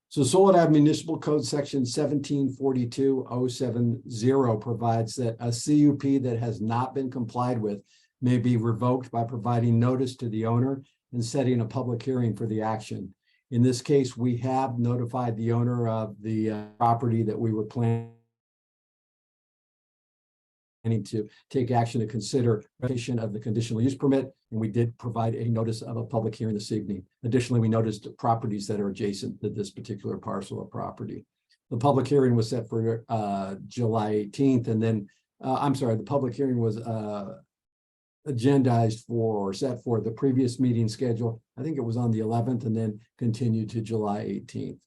So Soledad Municipal Code Section 1742-070 provides that a CUP that has not been complied with may be revoked by providing notice to the owner and setting a public hearing for the action. In this case, we have notified the owner of the property that we were planning to take action to consider revocation of the conditional use permit, and we did provide a notice of a public hearing this evening. Additionally, we noticed properties that are adjacent to this particular parcel of property. The public hearing was set for July 18th, and then the public hearing was agendized for or set for the previous meeting schedule. I think it was on the 11th and then continued to July 18th.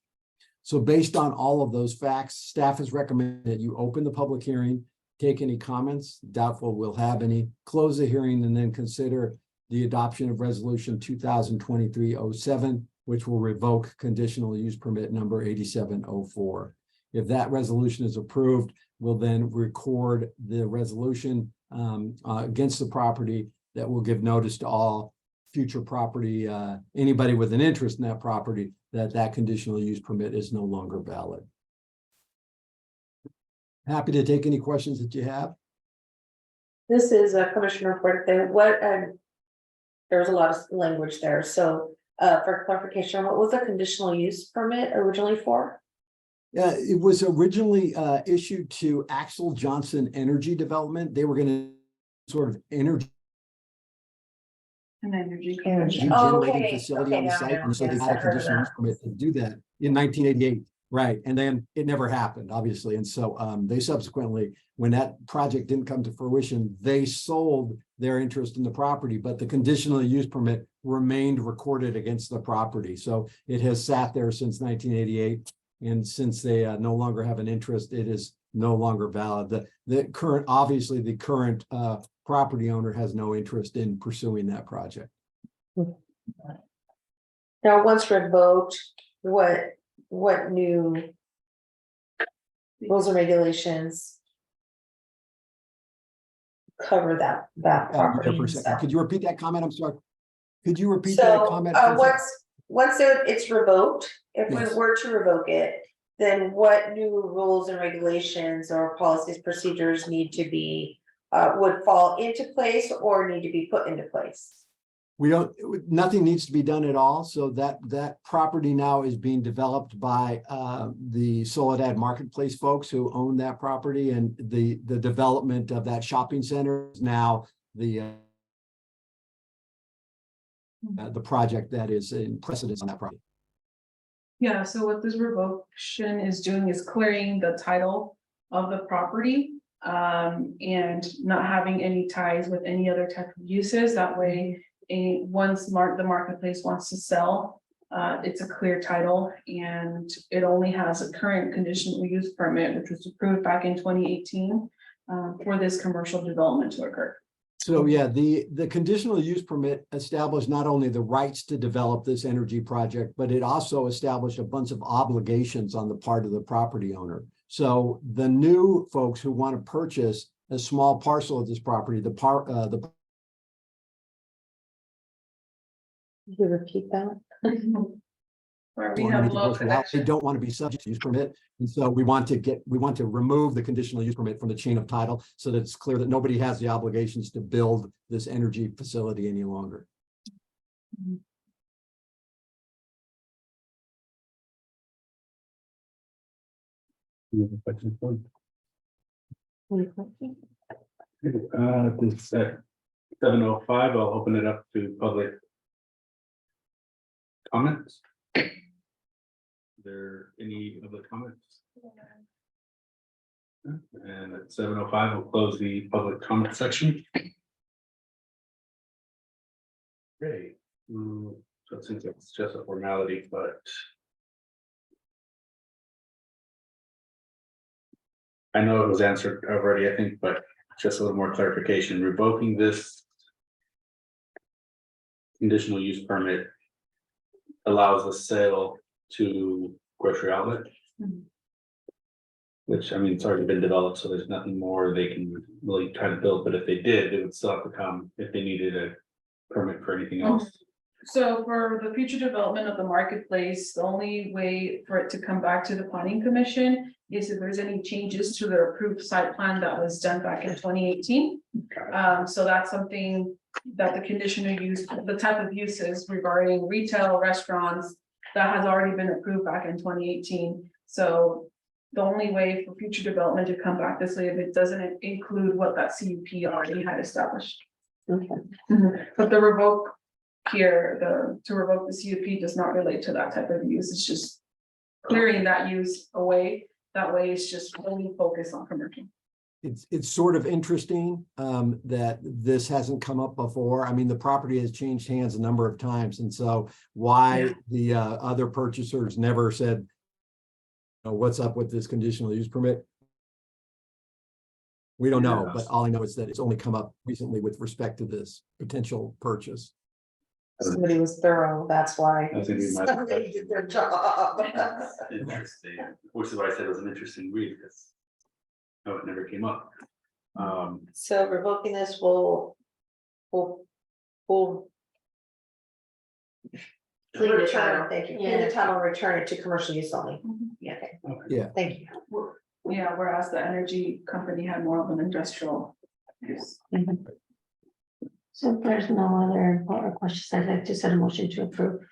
So based on all of those facts, staff has recommended that you open the public hearing, take any comments, doubtful we'll have any, close the hearing, and then consider the adoption of resolution 2023-07, which will revoke conditional use permit number 8704. If that resolution is approved, we'll then record the resolution against the property that will give notice to all future property, anybody with an interest in that property, that conditional use permit is no longer valid. Happy to take any questions that you have. This is a commissioner report thing. What, there was a lot of language there. So, for clarification, what was the conditional use permit originally for? Yeah, it was originally issued to Axel Johnson Energy Development. They were going to sort of energy An energy. Energy. generating Okay, facility on the now I site, and so they understand. got a I've heard of conditional use that. permit to do that in 1988. Right, and then it never happened, obviously, and so they subsequently, when that project didn't come to fruition, they sold their interest in the property, but the conditional use permit remained recorded against the property. So it has sat there since 1988, and since they no longer have an interest, it is no longer valid. The current, obviously, the current property owner has no interest in pursuing that project. Now, once revoked, what new rules and regulations cover that property? For a and second, stuff? could you repeat that comment? I'm sorry. Could you repeat that So, comment? for a second? once it's revoked, if we Yes. were to revoke it, then what new rules and regulations or policies, procedures need to be, would fall into place or need to be put into place? We don't, nothing needs to be done at all. So that property now is being developed by the Soledad Marketplace folks who own that property, and the development of that shopping center is now the project that is in precedence on that property. Yeah, so what this revocation is doing is clearing the title of the property. And not having any ties with any other type of uses. That way, once the marketplace wants to sell, it's a clear title, and it only has a current conditional use permit, which was approved back in 2018 for this commercial development to occur. So yeah, the conditional use permit established not only the rights to develop this energy project, but it also established a bunch of obligations on the part of the property owner. So the new folks who want to purchase a small parcel of this property, Could you repeat that? Where we have low they connection. don't want to be subject to use permit. And so we want to remove the conditional use permit from the chain of title so that it's clear that nobody has the obligations to build this energy facility any longer. Any other questions for you? This at 7:05, I'll open it up to public comments. Are there any other comments? And at 7:05, we'll close the public comment section. Great. So it seems like it's just a formality, but I know it was answered already, I think, but just a little more clarification, revoking this conditional use permit allows the sale to grocery outlet. Mhm. Which, I mean, it's already been developed, so there's nothing more they can really try to build, but if they did, they would still have to come if they needed a permit for anything else. So for the future development of the marketplace, the only way for it to come back to the planning commission is if there's any changes to the approved site plan that was done back in 2018. So that's something that the conditional use, the type of uses regarding retail, restaurants, that has already been approved back in 2018. So the only way for future development to come back this way, if it doesn't include what that CUP already had established. Okay. But the revoke here, to revoke the CUP does not relate to that type of use. It's just clearing that use away. That way it's just only focused on commercial. It's sort of interesting that this hasn't come up before. I mean, the property has changed hands a number of times, and so why the other purchasers never said, what's up with this conditional use permit? We don't know, but all I know is that it's only come up recently with respect to this potential purchase. Somebody was thorough, that's why. I think we might- Somebody did their job. Interesting, which is why I said it was an interesting read, because. No, it never came up. So revoking this will. Clean the Return, title. thank you, clean the Yeah. title, return it to commercial use only. Yeah. Yeah. Thank you. Yeah, whereas the energy company had more of an industrial use. So if there's no other questions, I'd like to set a motion to approve.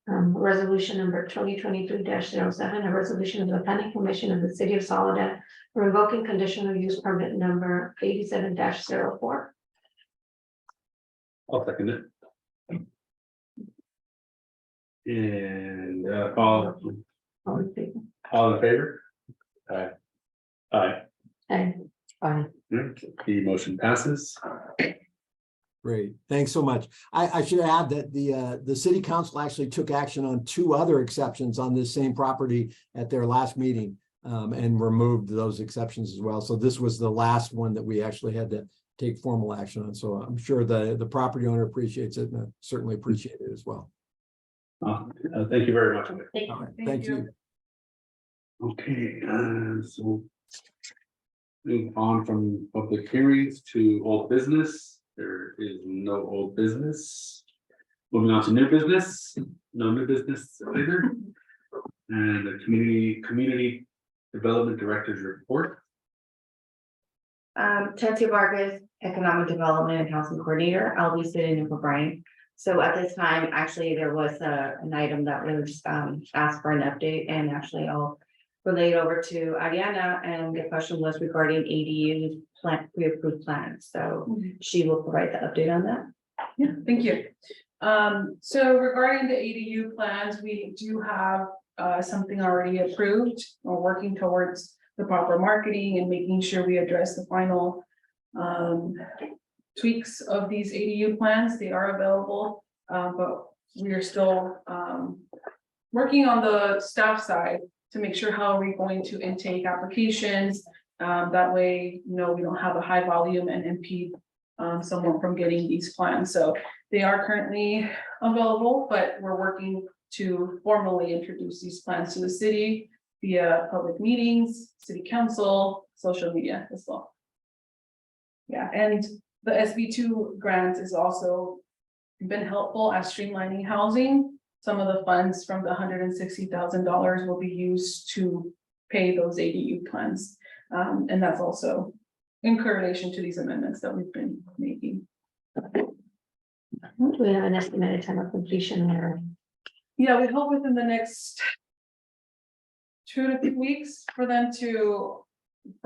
Resolution number 2023-07, a resolution of the planning commission of the city of Soledad revoking conditional use permit number 87-04. I'll second it. And all in favor? Aye. Aye. And The motion passes. Great, thanks so much. I should add that the city council actually took action on 2 other exceptions on this same property at their last meeting. And removed those exceptions as well. So this was the last one that we actually had to take formal action on. So I'm sure the property owner appreciates it, and I certainly appreciate it as well. Thank you very much. All right, Thank thank you. you. Okay, so. Move on from public hearings to old business. There is no old business. Moving on to new business, no new business either. And the community development director's report. Tansy Vargas, Economic Development and Housing Coordinator. I'll be sitting in for Brian. So at this time, actually, there was an item that was asked for an update, and actually I'll relay it over to Ariana, and the question was regarding ADU pre-approved plans. So she will provide the update on that. Yeah, thank you. So regarding the ADU plans, we do have something already approved. We're working towards the proper marketing and making sure we address the final tweaks of these ADU plans. They are available, but we are still working on the staff side to make sure how are we going to intake applications. That way, we don't have a high volume and impede someone from getting these plans. So they are currently available, but we're working to formally introduce these plans to the city via public meetings, city council, social media as well. Yeah, and the SB2 grant is also been helpful at streamlining housing. Some of the funds from the $160,000 will be used to pay those ADU plans. And that's also in correlation to these amendments that we've been making. do we have an estimated time of completion or? Yeah, we hope within the next 2 to 3 weeks for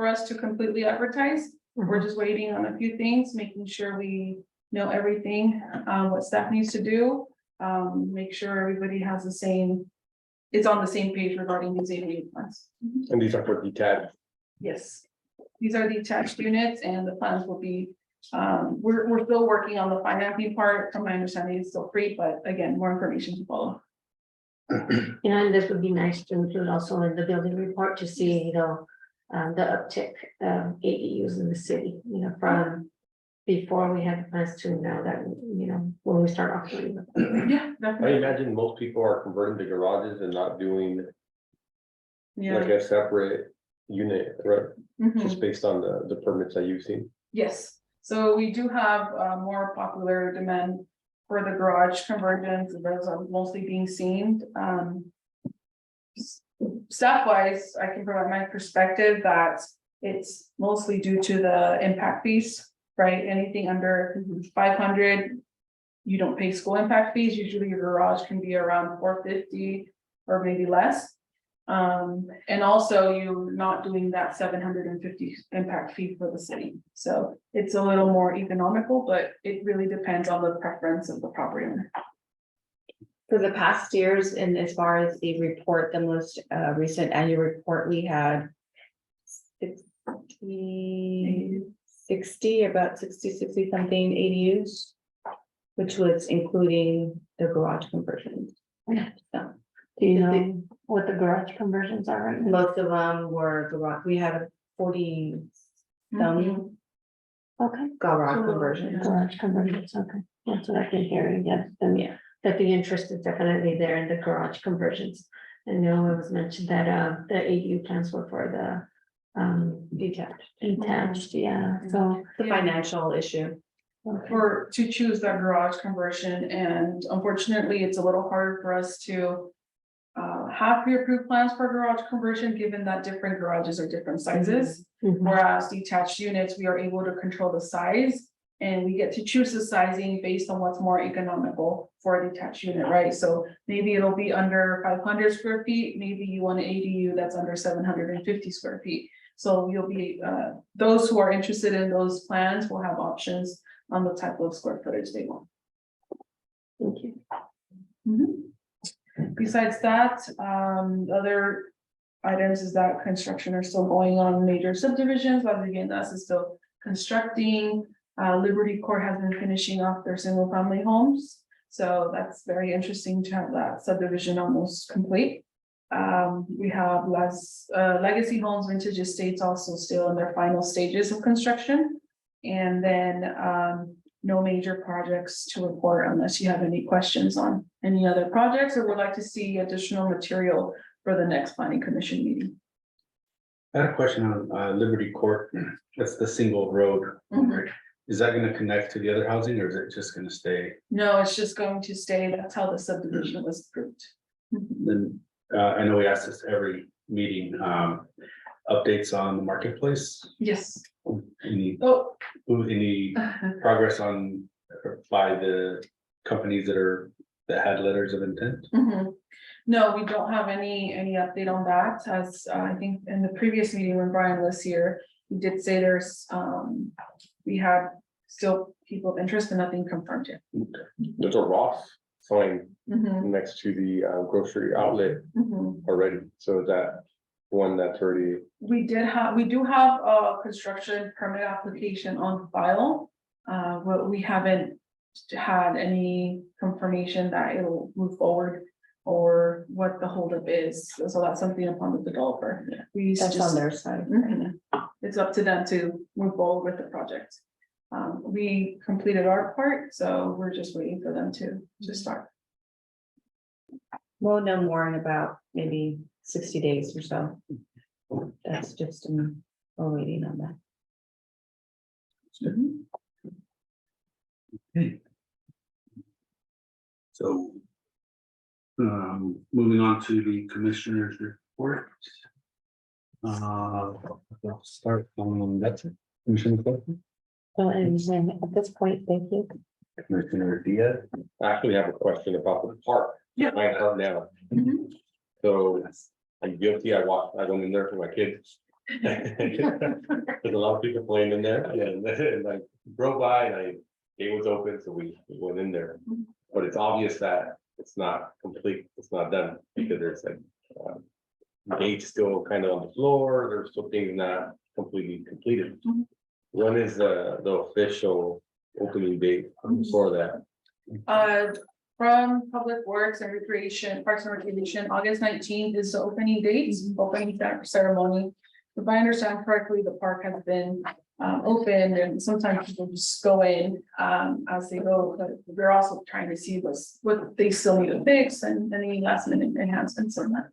us to completely advertise. We're just waiting on a few things, making sure we know everything, what staff needs to do. Make sure everybody has is on the same page regarding these ADU plans. And these are for detached. Yes, these are the attached units, and the plans will be, we're still working on the financing part. From my understanding, it's still free, but again, more information to follow. And this would be nice to include also in the building report to see, the uptick of ADUs in the city, from before we had plans to now that, when we start operating. Yeah, I definitely. imagine most people are converting to garages and not doing Yeah. like a separate unit, right? Mhm. Just based on the permits that you've seen. Yes, so we do have more popular demand for the garage conversions. Those are mostly being seen. Staff wise, I can provide my perspective that it's mostly due to the impact fees, right? Anything under 500, you don't pay school impact fees. Usually your garage can be around 450 or maybe less. And also you're not doing that 750 impact fee for the city. So it's a little more economical, but it really depends on the preference of the property owner. For the past years, and as far as the report, the most recent annual report, we had 60 something ADUs, which was including the garage conversions. So, Do you know what the garage conversions are right now? Most of them were garage, we have 40 some Okay, garage conversions. garage conversions, okay, that's what I've been hearing, yes, and Yeah. that the interest is definitely there in the garage conversions. I know it was mentioned that, the ADU plans were for the, detached, yeah, so. The financial issue. For, to choose that garage conversion, and unfortunately, it's a little harder for us to. Have pre-approved plans for garage conversion, given that different garages are different sizes. Mhm. Whereas detached units, we are able to control the size. And we get to choose the sizing based on what's more economical for a detached unit, right? So maybe it'll be under 500 square feet, maybe you want an ADU that's under 750 square feet. So you'll be, those who are interested in those plans will have options on the type of square footage they want. Thank you. Besides that, other items is that construction are still going on major subdivisions, but again, that's is still constructing. Liberty Court has been finishing off their single family homes. So that's very interesting to have that subdivision almost complete. We have Legacy Homes Vintage Estates also still in their final stages of construction. And then no major projects to report unless you have any questions on any other projects or would like to see additional material for the next planning commission meeting. I had a question on Liberty Court. That's the single road. Mhm. Is that gonna connect to the other housing or is it just gonna stay? No, it's just going to stay. That's how the subdivision was approved. Then, I know we ask this every meeting, updates on the marketplace. Yes. Any Oh. progress on by the companies that had letters of intent? Mhm. No, we don't have any update on that, as I think in the previous meeting when Brian was here, he did say there's, we had still people of interest and nothing confirmed yet. There's a Ross sign Mhm, next to the grocery outlet mhm. already, so is that one that's already, We do have a construction permit application on file. But we haven't had any confirmation that it'll move forward. Or what the holdup is, so that's something upon the developer. We used to That's on just, their side. Mhm. It's up to them to move forward with the project. We completed our part, so we're just waiting for them to start. We'll know more in about maybe 60 days or so. That's just, we're waiting on that. So. Moving on to the commissioner's report. I'll start on that's it. Commissioner Clayton? So, and then at this point, thank you. Commissioner Diaz. I actually have a question about the park. Yeah. My park now, Mhm. so I'm guilty, I went in there for my kids. There's a lot of people playing in there, and I drove by and it was open, so we went in there. But it's obvious that it's not complete, it's not done, because there's like gates still kind of on the floor, there's still things not completely completed. Mhm. When is the official opening date for that? From Public Works and Recreation, Parks and Recreation, August 19th is the opening date, opening ceremony. If I understand correctly, the park has been opened and sometimes people just go in as they go, but we're also trying to see what they still need to fix and any last minute enhancements on that.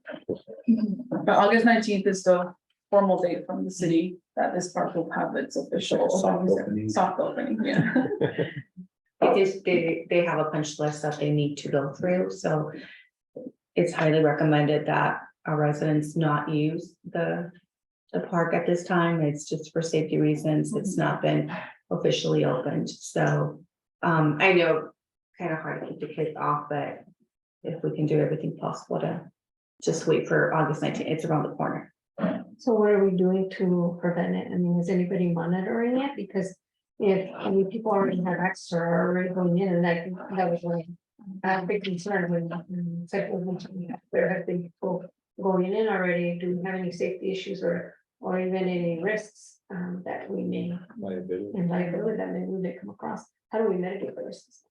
But August 19th is the formal date from the city that this park will have its official soft opening, yeah. It is, they have a punch list that they need to go through, so. It's highly recommended that our residents not use the park at this time. It's just for safety reasons. It's not been officially opened, so. I know kind of hard to keep the kids off, but if we can do everything possible to just wait for August 19th, it's around the corner. So what are we doing to prevent it? I mean, is anybody monitoring it? Because if, I mean, people already have access or are already going in, and I think that was really a big concern when there have been people going in already. Do we have any safety issues or even any risks that we may, Liability. in liability that maybe we may come across? How do we mitigate the risks?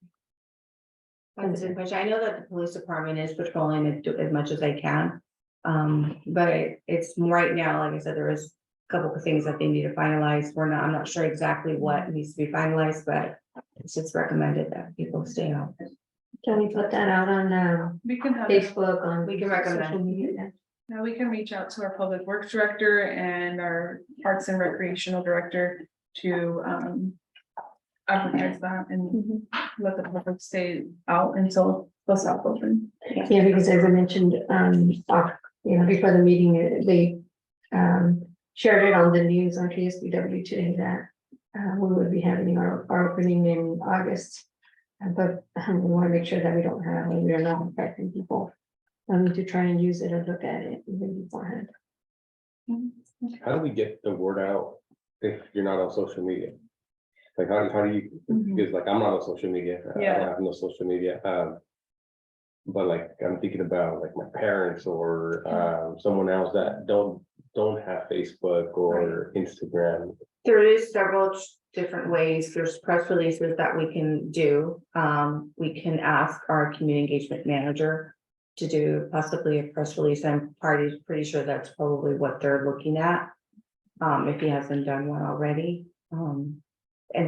That's a good question. I know that the police department is patrolling it as much as they can. But it's right now, like I said, there is a couple of things that they need to finalize. I'm not sure exactly what needs to be finalized, but it's just recommended that people stay out. Can we put that out on We can have. Facebook on? We can recommend. social media? Now we can reach out to our public works director and our parks and recreational director to advertise that and let the public stay out until the south open. Yeah, because as I mentioned, before the meeting, they shared it on the news on KSBW today that we would be having our opening in August. But we want to make sure that we are not affecting people. To try and use it or look at it even beforehand. How do we get the word out if you're not on social media? Like, how do you, because like, I'm not on social media. I Yeah. don't have no social media. But like, I'm thinking about like my parents or someone else that don't have Facebook or Instagram. There is several different ways. There's press releases that we can do. We can ask our community engagement manager to do possibly a press release. I'm pretty sure that's probably what they're looking at. If he hasn't done one already. And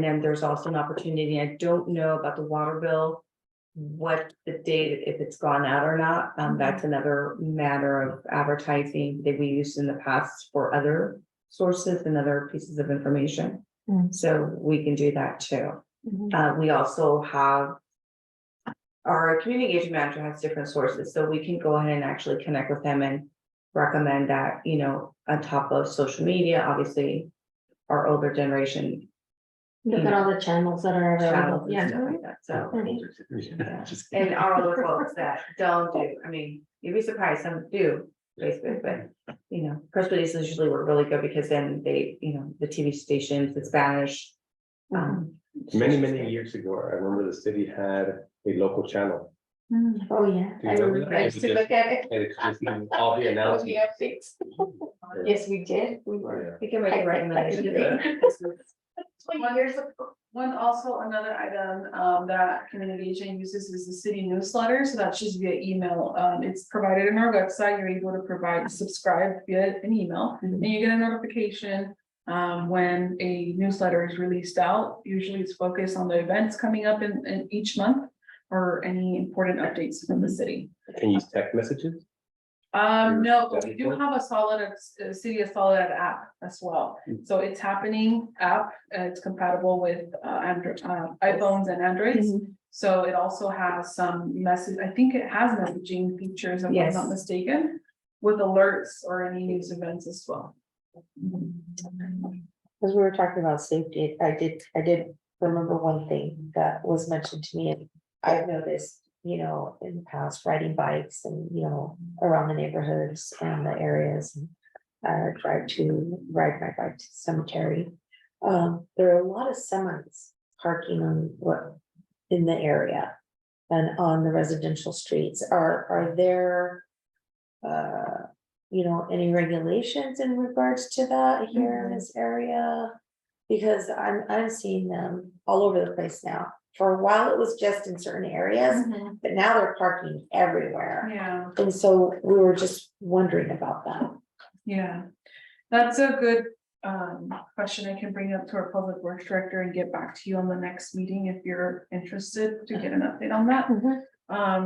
then there's also an opportunity. I don't know about the water bill. What the date, if it's gone out or not. That's another matter of advertising that we used in the past for other sources and other pieces of information. So we can do that too. We also have. Our community engagement manager has different sources, so we can go ahead and actually connect with them and recommend that, on top of social media, obviously. Our older generation. Look at all the channels that are channels available. and Yeah. stuff like that, so. Mhm. Just- And our older folks that don't do, I mean, you'd be surprised, some do Facebook, but, press releases usually work really good because then they, the TV stations, the Spanish. Many years ago, I remember the city had a local channel. Oh, yeah. Do you remember that? I used to look at it. And it's just all the announcements. Yes, we did. We were. We can make a recommendation. Another item that community engagement uses is the city newsletter, so that's just via email. It's provided in our website. You're able to subscribe via an email, and you get a notification when a newsletter is released out. Usually it's focused on the events coming up in each month or any important updates from the city. Can you use text messages? No, but we do have a City of Solid app as well. So it's happening app, it's compatible with Android, iPhones and Androids. So it also has some message, I think it has messaging features, if I'm Yes. not mistaken, with alerts or any news events as well. As we were talking about safety, I did remember one thing that was mentioned to me, and I've noticed, in the past, riding bikes and, around the neighborhoods and the areas. I try to ride my bike to the cemetery. There are a lot of semis parking in the area and on the residential streets. Are there, any regulations in regards to that here in this area? Because I'm seeing them all over the place now. For a while, it was just in certain areas, but now they're parking everywhere. Yeah. And so we were just wondering about that. Yeah, that's a good question I can bring up to our public works director and get back to you on the next meeting if you're interested to get an update on that.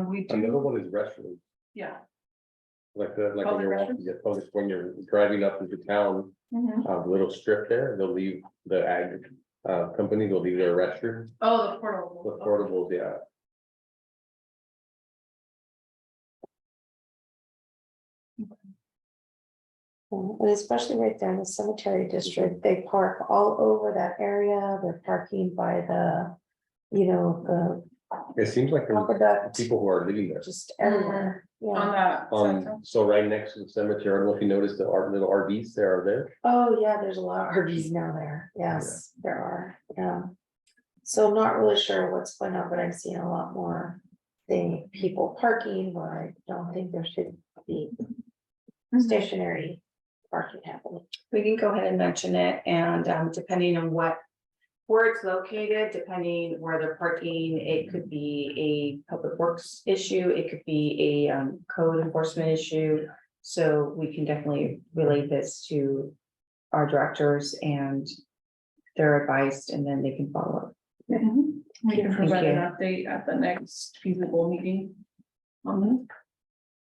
We Another do, one is restrooms, yeah. like when Public you're walking, when you're driving up into town, the little strip there, they'll leave the ag company, they'll leave their restroom, Oh, the portable. the portables, yeah. And especially right there in the cemetery district, they park all over that area. They're parking by the, the It seems like there's aqueduct, people who are living there. just everywhere. On Yeah. that. So right next to the cemetery, I don't know if you noticed the little RVs there are there. Oh, yeah, there's a lot of RVs now there. Yes, there are. Yeah. So not really sure what's going on, but I'm seeing a lot more people parking where I don't think there should be stationary parking happening. We can go ahead and mention it, and depending on where it's located, depending where they're parking, it could be a public works issue, it could be a code enforcement issue. So we can definitely relay this to our directors and their advice, and then they can follow up. We can Thank provide an you. update at the next feasible meeting on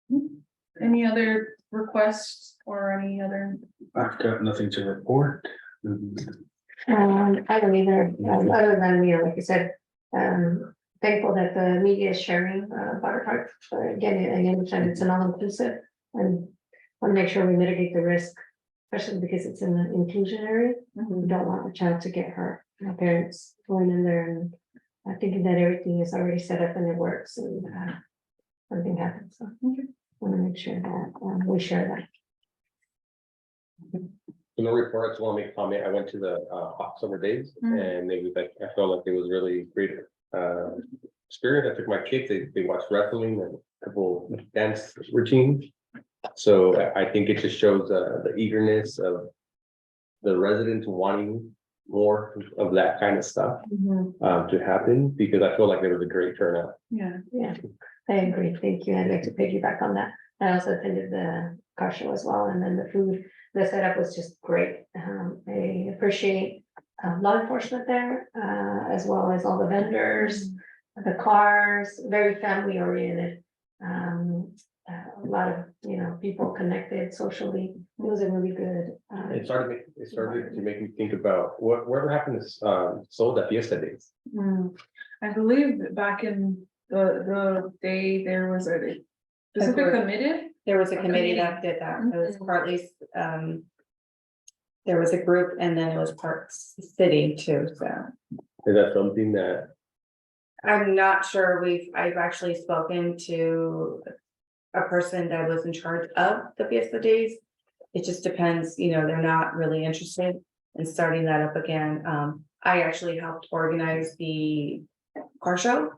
this. Any other requests or any other? I've got nothing to report. I don't either, other than, like you said, thankful that the media is sharing, Butter Park. Again, I understand it's an all-inclusive, and want to make sure we mitigate the risk, especially because it's in the inclusion area. We don't want the child to get hurt. My parents going in there and thinking that everything is already set up and it works, and something happens, so. Want to make sure that we share that. No report, I just want to make a comment. I went to the hot summer days and they was like, I felt like it was really great experience. I took my kids, they watched wrestling and a couple dance routines. So I think it just shows the eagerness of the residents wanting more of that kind of stuff to happen, because I feel like there was a great turnout. Yeah. Yeah, I agree. Thank you. I'd like to piggyback on that. I also attended the car show as well, and then the food, the setup was just great. I appreciate law enforcement there, as well as all the vendors, the cars, very family oriented. A lot of, people connected socially. It was a really good. It started to make me think about whatever happened to sold at Fiesta Days. I believe that back in the day, there was a specific committee. There was a committee that did that. It was partly, there was a group, and then it was Parks City too, so. Is that something that, I'm not sure I've actually spoken to a person that was in charge of the Fiesta Days. It just depends, they're not really interested in starting that up again. I actually helped organize the car show.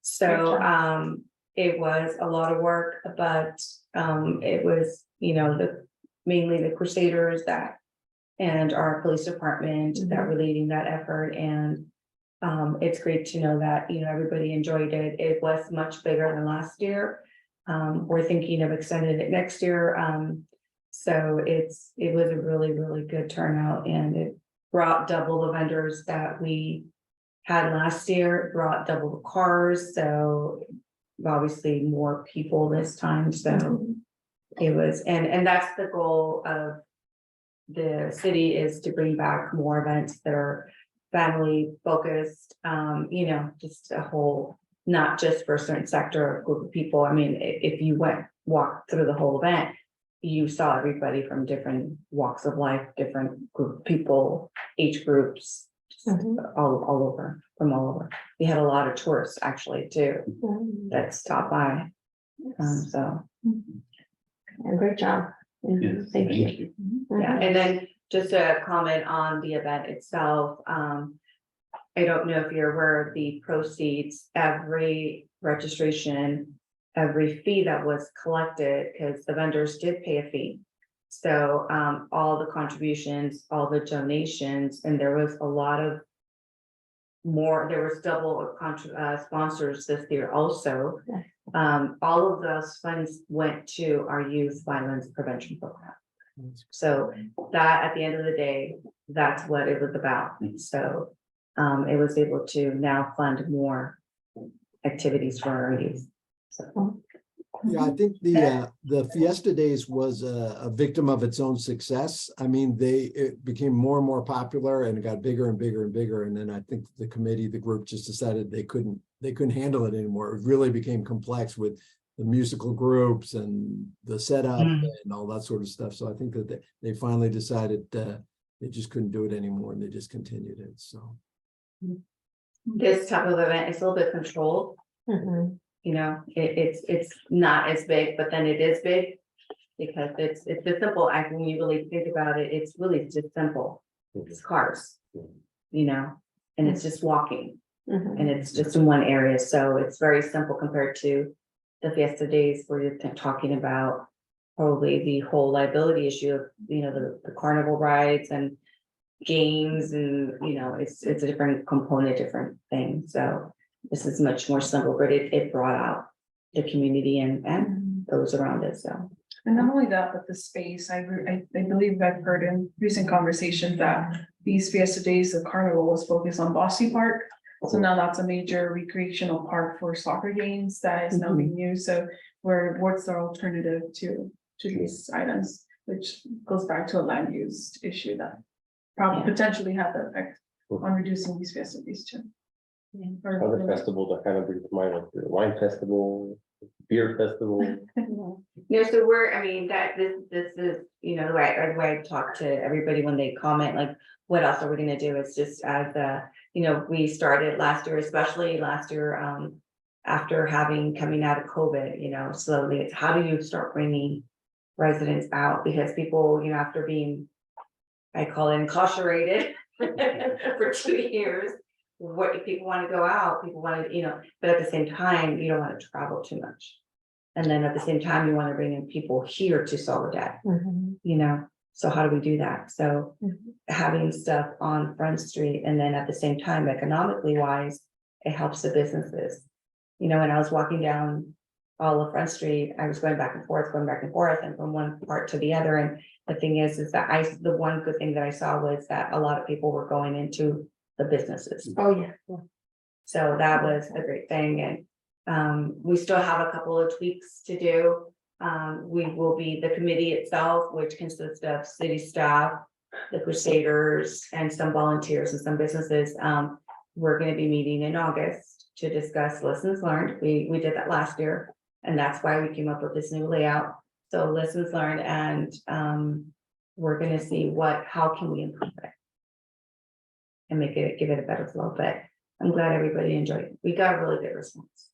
So, it was a lot of work, but, it was, mainly the Crusaders and our police department that were leading that effort, and it's great to know that, everybody enjoyed it. It was much bigger than last year. We're thinking of extending it next year. So it was a really, really good turnout, and it brought double the vendors that we had last year. It brought double the cars, so obviously more people this time. So it was, and that's the goal of the city, is to bring back more events that are family focused, just a whole, not just for a certain sector or group of people. I mean, if you walked through the whole event, you saw everybody from different walks of life, different group of people, age groups, all over, from all over. We had a lot of tourists actually too, that stopped by. So. Great job. Yes, Thank you. Yeah, and then just a comment on the event itself. I don't know if you're aware of the proceeds, every registration, every fee that was collected, because the vendors did pay a fee. So all the contributions, all the donations, and there was a lot of there was double sponsors this year also. All of those funds went to our youth violence prevention program. So that, at the end of the day, that's what it was about. So it was able to now fund more activities for our youth. So. Yeah, I think the Fiesta Days was a victim of its own success. I mean, it became more and more popular, and it got bigger and bigger and bigger. And then I think the group just decided they couldn't handle it anymore. It really became complex with the musical groups and the setup and all that sort of stuff. So I think that they finally decided they just couldn't do it anymore, and they just continued it. So This type of event is a little bit controlled. It's not as big, but then it is big because it's just simple. When you really think about it, it's really just simple. It's cars, and it's just walking, and it's just in one area. So it's very simple compared to the Fiesta Days, where you're talking about probably the whole liability issue of, the carnival rides and games, and, it's a different component, different thing. So this is much more simple, but it brought out the community and those around it. So And not only that, but the space, I believe I've heard in recent conversations that these Fiesta Days, the carnival was focused on Bossy Park. So now that's a major recreational park for soccer games that is now being used, so what's our alternative to these items? Which goes back to a land use issue that probably potentially had the effect on reducing these Fiesta Days too. Other festivals that kind of bring to mind, like the wine festival, beer festival. No, so I mean, this is, the way I talk to everybody when they comment, like, what else are we gonna do? It's just as we started last year, especially last year, after coming out of COVID, slowly, it's how do you start bringing residents out? Because people, after being, I call it incarcerated for 2 years, what if people want to go out, people want to, but at the same time, you don't want to travel too much. And then at the same time, you want to bring in people here to Soledad, so how do we do that? So having stuff on Front Street, and then at the same time, economically wise, it helps the businesses. When I was walking down all of Front Street, I was going back and forth, and from one part to the other. And the thing is that the one good thing that I saw was that a lot of people were going into the businesses. Oh, yeah. So that was a great thing, and we still have a couple of tweaks to do. We will be the committee itself, which consists of city staff, the Crusaders, and some volunteers and some businesses. We're going to be meeting in August to discuss lessons learned. We did that last year, and that's why we came up with this new layout. So lessons learned, and we're going to see how can we improve it and give it a better flow. But I'm glad everybody enjoyed it. We got a really good response.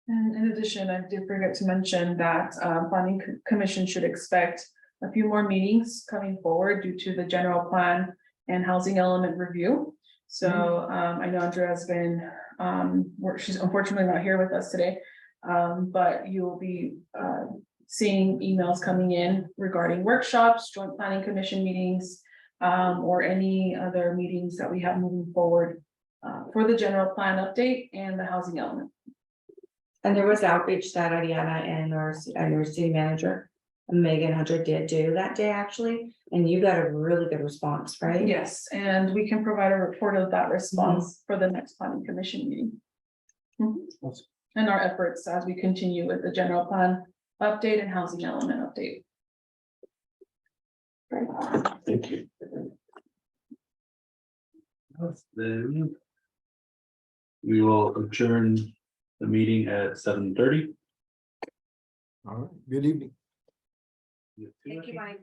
And in addition, I did forget to mention that planning commission should expect a few more meetings coming forward due to the general plan and housing element review. So I know Andrea has been, she's unfortunately not here with us today, but you will be seeing emails coming in regarding workshops, joint planning commission meetings, or any other meetings that we have moving forward for the general plan update and the housing element. And there was outreach that Ariana and our city manager, Megan Hunter, did do that day actually, and you got a really good response, right? Yes, and we can provide a report of that response for the next planning commission meeting. And our efforts as we continue with the general plan update and housing element update. Thank you. Then we will adjourn the meeting at 7:30. All right, good evening. Thank you, Mike.